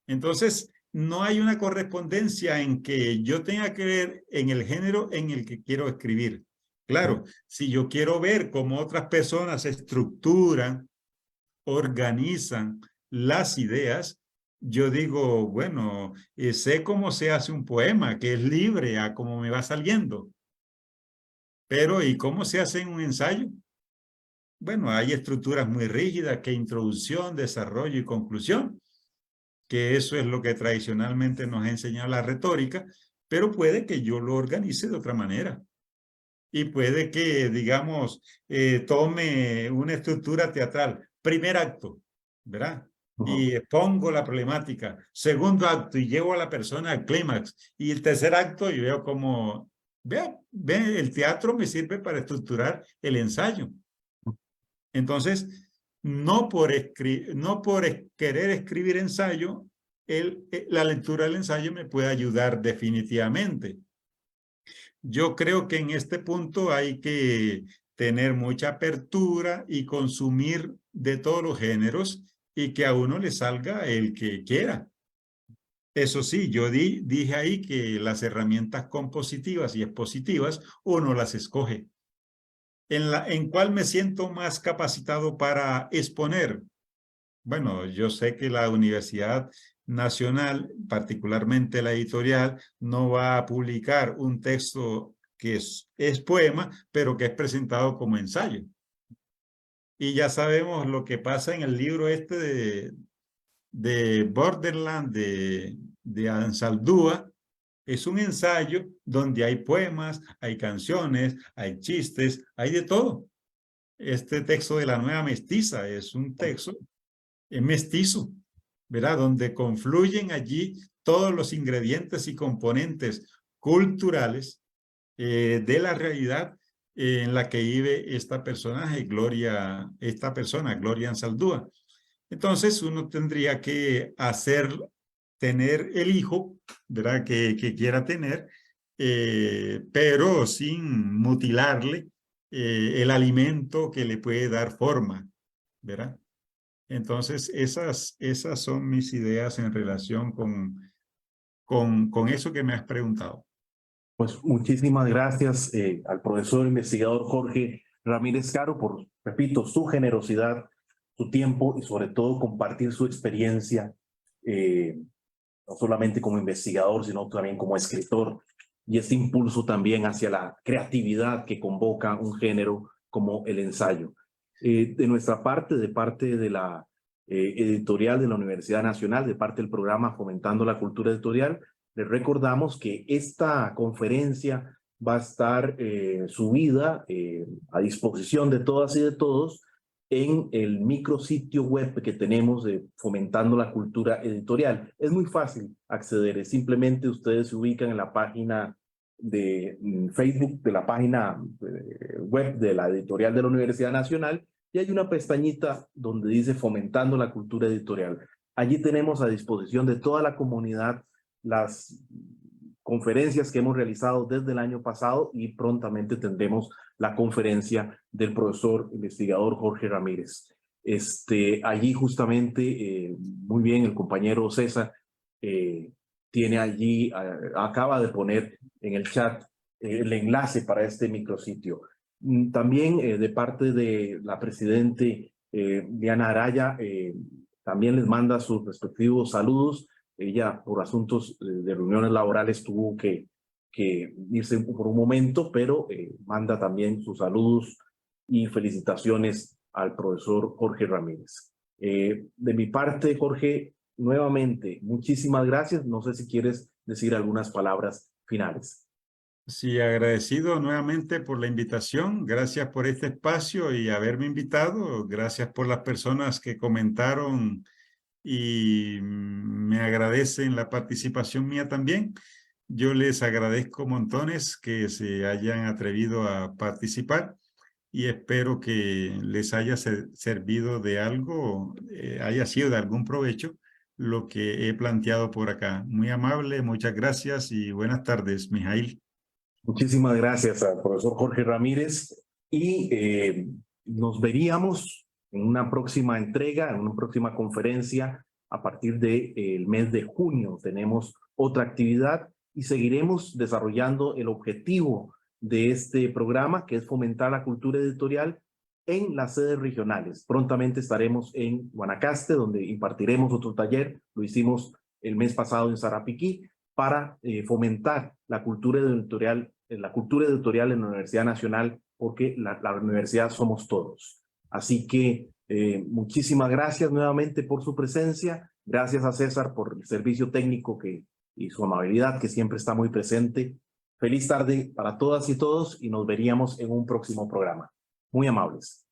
Entonces, no hay una correspondencia en que yo tenga que ver en el género en el que quiero escribir. Claro, si yo quiero ver cómo otras personas estructuran, organizan las ideas, yo digo, bueno, sé cómo se hace un poema, que es libre a cómo me va saliendo. Pero, ¿y cómo se hace un ensayo? bueno, hay estructuras muy rígidas que introducción, desarrollo y conclusión, que eso es lo que tradicionalmente nos ha enseñado la retórica, pero puede que yo lo organice de otra manera. Y puede que, digamos, tome una estructura teatral. Primer acto, ¿verdad? Y pongo la problemática. Segundo acto y llevo a la persona al clímax. Y el tercer acto y veo como, ve, el teatro me sirve para estructurar el ensayo. Entonces, no por querer escribir ensayo, la lectura del ensayo me puede ayudar definitivamente. Yo creo que en este punto hay que tener mucha apertura y consumir de todos los géneros y que a uno le salga el que quiera. Eso sí, yo dije ahí que las herramientas compositivas y expositivas uno las escoge. ¿En cuál me siento más capacitado para exponer? Bueno, yo sé que la Universidad Nacional, particularmente la editorial, no va a publicar un texto que es poema, pero que es presentado como ensayo. Y ya sabemos lo que pasa en el libro este de Borderland, de Ansaldúa. Es un ensayo donde hay poemas, hay canciones, hay chistes, hay de todo. Este texto de La Nueva Mestiza es un texto mestizo, ¿verdad? Donde confluyen allí todos los ingredientes y componentes culturales de la realidad en la que vive esta personaje, Gloria Ansaldúa. Entonces uno tendría que tener el hijo, ¿verdad? Que quiera tener, pero sin mutilarle el alimento que le puede dar forma, ¿verdad? Entonces, esas son mis ideas en relación con eso que me has preguntado. Pues muchísimas gracias al profesor investigador Jorge Ramírez Caro por, repito, su generosidad, su tiempo y sobre todo compartir su experiencia, no solamente como investigador, sino también como escritor, y ese impulso también hacia la creatividad que convoca un género como el ensayo. De nuestra parte, de parte de la editorial de la Universidad Nacional, de parte del programa Fomentando la Cultura Editorial, les recordamos que esta conferencia va a estar subida a disposición de todas y de todos en el micrositio web que tenemos de Fomentando la Cultura Editorial. Es muy fácil acceder, simplemente ustedes se ubican en la página de Facebook, de la página web de la editorial de la Universidad Nacional, y hay una pestañita donde dice Fomentando la Cultura Editorial. Allí tenemos a disposición de toda la comunidad las conferencias que hemos realizado desde el año pasado y prontamente tendremos la conferencia del profesor investigador Jorge Ramírez. Allí justamente, muy bien, el compañero César tiene allí, acaba de poner en el chat el enlace para este micrositio. También de parte de la presidente Diana Araya, también les manda sus respectivos saludos. Ella, por asuntos de reuniones laborales, tuvo que irse por un momento, pero manda también sus saludos y felicitaciones al profesor Jorge Ramírez. De mi parte, Jorge, nuevamente, muchísimas gracias. No sé si quieres decir algunas palabras finales. Sí, agradecido nuevamente por la invitación. Gracias por este espacio y haberme invitado. Gracias por las personas que comentaron y me agradecen la participación mía también. Yo les agradezco montones que se hayan atrevido a participar y espero que les haya servido de algo, haya sido de algún provecho lo que he planteado por acá. Muy amable, muchas gracias y buenas tardes, Mijail. Muchísimas gracias al profesor Jorge Ramírez y nos veríamos en una próxima entrega, en una próxima conferencia a partir del mes de junio. Tenemos otra actividad y seguiremos desarrollando el objetivo de este programa, que es fomentar la cultura editorial en las sedes regionales. Prontamente estaremos en Guanacaste, donde impartiremos otro taller. Lo hicimos el mes pasado en Sarapiquí, para fomentar la cultura editorial en la Universidad Nacional, porque la universidad somos todos. Así que muchísimas gracias nuevamente por su presencia. Gracias a César por el servicio técnico y su amabilidad que siempre está muy presente. Feliz tarde para todas y todos y nos veríamos en un próximo programa. Muy amables.